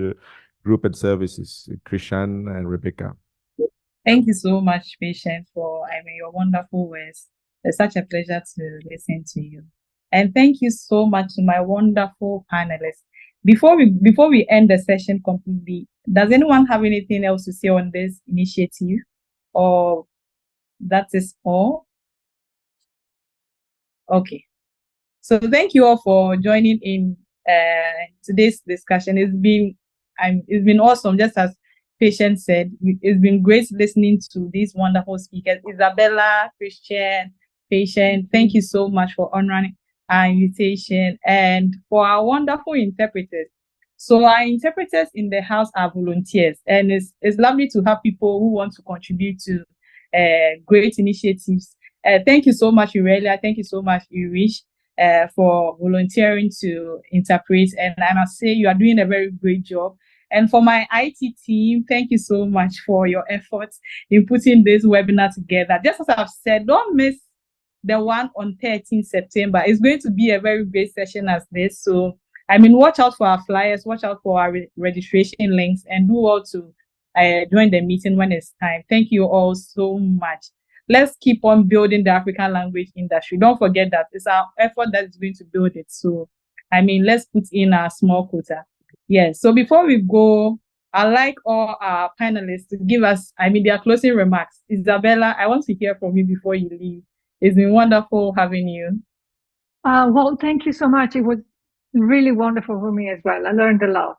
[SPEAKER 2] Group and Services, Christian and Rebecca.
[SPEAKER 1] Thank you so much, Patient, for your wonderful words. It's such a pleasure to listen to you. And thank you so much to my wonderful panelists. Before we end the session completely, does anyone have anything else to say on this initiative? Or that is all? Okay. So thank you all for joining in today's discussion. It's been awesome, just as Patient said. It's been great listening to these wonderful speakers, Isabella, Christian, Patient. Thank you so much for honoring our invitation, and for our wonderful interpreters. So our interpreters in the house are volunteers, and it's lovely to have people who want to contribute to great initiatives. Thank you so much, Aurelia. Thank you so much, Irish, for volunteering to interpret. And I must say, you are doing a very great job. And for my IT team, thank you so much for your efforts in putting this webinar together. Just as I've said, don't miss the one on 13 September. It's going to be a very great session as this. So, watch out for our flyers, watch out for our registration links, and do all to join the meeting when it's time. Thank you all so much. Let's keep on building the African language industry. Don't forget that it's our effort that is going to build it. So, let's put in our small quota. Yes. So before we go, I'd like all our panelists to give us, their closing remarks. Isabella, I want to hear from you before you leave. It's been wonderful having you.
[SPEAKER 3] Well, thank you so much. It was really wonderful for me as well. I learned a lot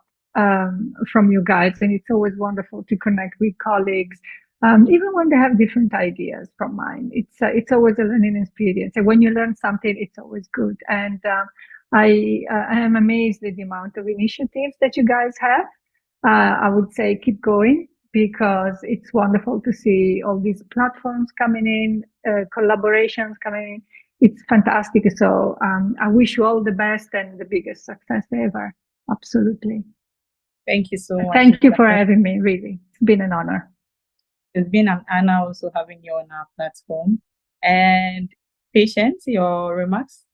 [SPEAKER 3] from you guys, and it's always wonderful to connect with colleagues, even when they have different ideas from mine. It's always a learning experience, and when you learn something, it's always good. And I am amazed at the amount of initiatives that you guys have. I would say keep going, because it's wonderful to see all these platforms coming in, collaborations coming in. It's fantastic. So I wish you all the best and the biggest success ever. Absolutely.
[SPEAKER 1] Thank you so much.
[SPEAKER 3] Thank you for having me, really. It's been an honor.
[SPEAKER 1] It's been an honor also having you on our platform. And Patience, your remarks?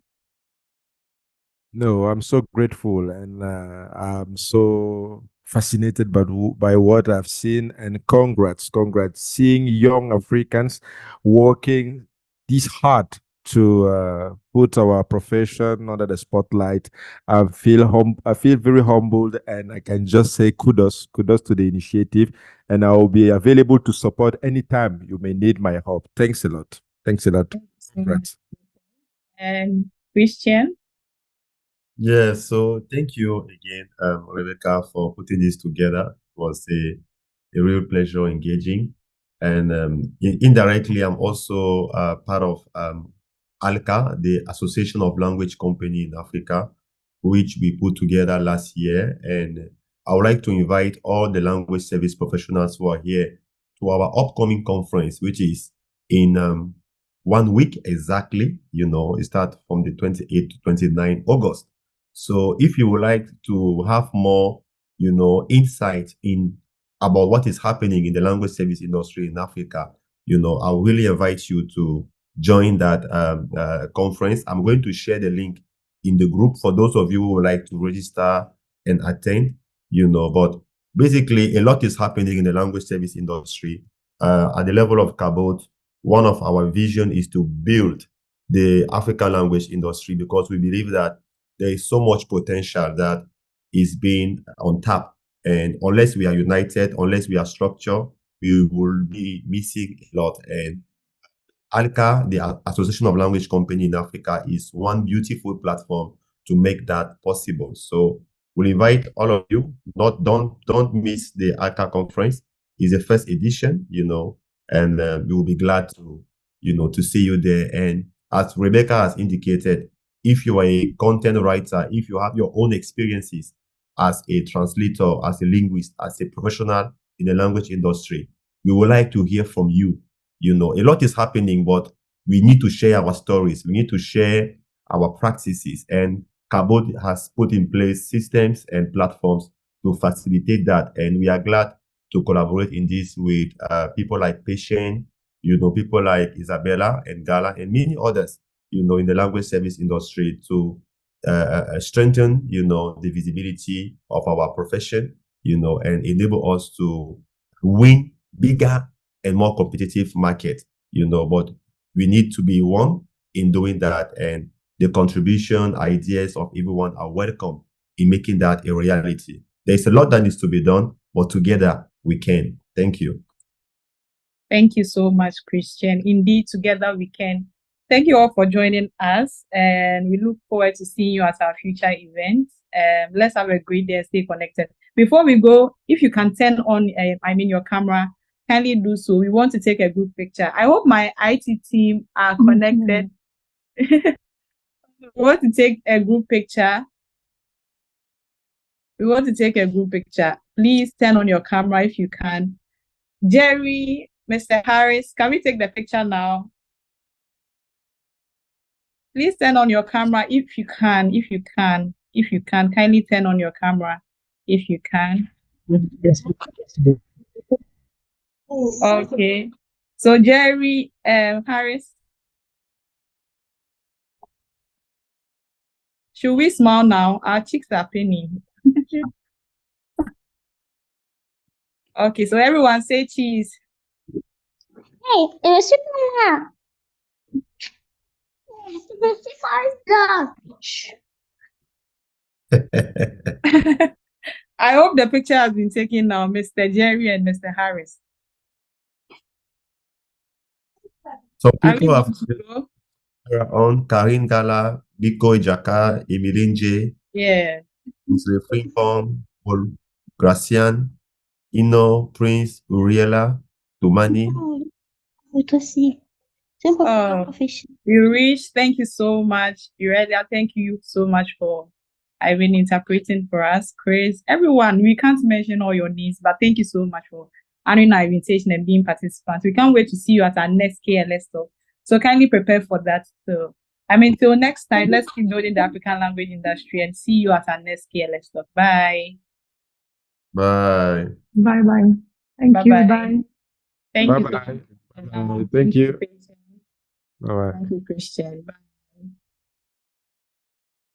[SPEAKER 2] No, I'm so grateful, and I'm so fascinated by what I've seen. And congrats, seeing young Africans working this hard to put our profession under the spotlight. I feel very humbled, and I can just say kudos to the initiative. And I will be available to support anytime you may need my help. Thanks a lot. Congrats.
[SPEAKER 1] And Christian?
[SPEAKER 4] Yeah, so thank you again, Rebecca, for putting this together. It was a real pleasure engaging. And indirectly, I'm also part of ALCA, the Association of Language Company in Africa, which we put together last year. And I would like to invite all the language service professionals who are here to our upcoming conference, which is in 1 week exactly. It starts from the 28th to 29th August. So if you would like to have more, insight about what is happening in the language service industry in Africa, I will really invite you to join that conference. I'm going to share the link in the group for those of you who would like to register and attend, but basically a lot is happening in the language service industry. At the level of Kabod, one of our vision is to build the African language industry, because we believe that there is so much potential that is being untapped. And unless we are united, unless we are structured, we will be missing a lot. And ALCA, the Association of Language Company in Africa, is one beautiful platform to make that possible. So we'll invite all of you. Don't miss the ALCA conference. It's the first edition, and we will be glad to see you there. And as Rebecca has indicated, if you are a content writer, if you have your own experiences as a translator, as a linguist, as a professional in the language industry, we would like to hear from you. A lot is happening, but we need to share our stories. We need to share our practices. And Kabod has put in place systems and platforms to facilitate that. And we are glad to collaborate in this with people like Patient, people like Isabella and Gala and many others, in the language service industry to strengthen, the visibility of our profession, and enable us to win bigger and more competitive market, but we need to be one in doing that. And the contribution, ideas of everyone are welcome in making that a reality. There's a lot that needs to be done, but together we can. Thank you.
[SPEAKER 1] Thank you so much, Christian. Indeed, together we can. Thank you all for joining us, and we look forward to seeing you at our future events. Let's have a great day and stay connected. Before we go, if you can turn on, your camera, kindly do so. We want to take a group picture. I hope my IT team are connected. We want to take a group picture. Please turn on your camera if you can. Jerry, Mr. Harris, can we take the picture now? Please turn on your camera if you can. Kindly turn on your camera if you can.
[SPEAKER 8] Yes.
[SPEAKER 1] Okay. So Jerry, Harris, should we smile now? Our cheeks are paining. Okay, so everyone say cheese.
[SPEAKER 8] Hey, it's
[SPEAKER 1] I hope the picture has been taken now, Mr. Jerry and Mr. Harris.
[SPEAKER 4] So
[SPEAKER 1] Are we
[SPEAKER 4] people have
[SPEAKER 1] good to go?
[SPEAKER 4] on Karin Gala, Biko Ijaka, Emilinje,
[SPEAKER 1] Yeah.
[SPEAKER 4] Mr. Freeform, Gracian, Ino, Prince, Uriela, Tumani.
[SPEAKER 1] You reached. Thank you so much. Aurelia, thank you so much for been interpreting for us. Chris, everyone, we can't mention all your names, but thank you so much for honoring our invitation and being participants. We can't wait to see you at our next KLS talk. So kindly prepare for that. So, till next time, let's keep building the African language industry and see you at our next KLS talk. Bye.
[SPEAKER 4] Bye.
[SPEAKER 3] Bye. Thank you.
[SPEAKER 1] Bye-bye.
[SPEAKER 3] Bye.
[SPEAKER 1] Thank you.
[SPEAKER 2] Bye-bye. Thank you. Bye-bye.
[SPEAKER 1] Thank you, Christian.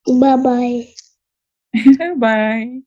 [SPEAKER 8] Bye.
[SPEAKER 1] Bye. Bye.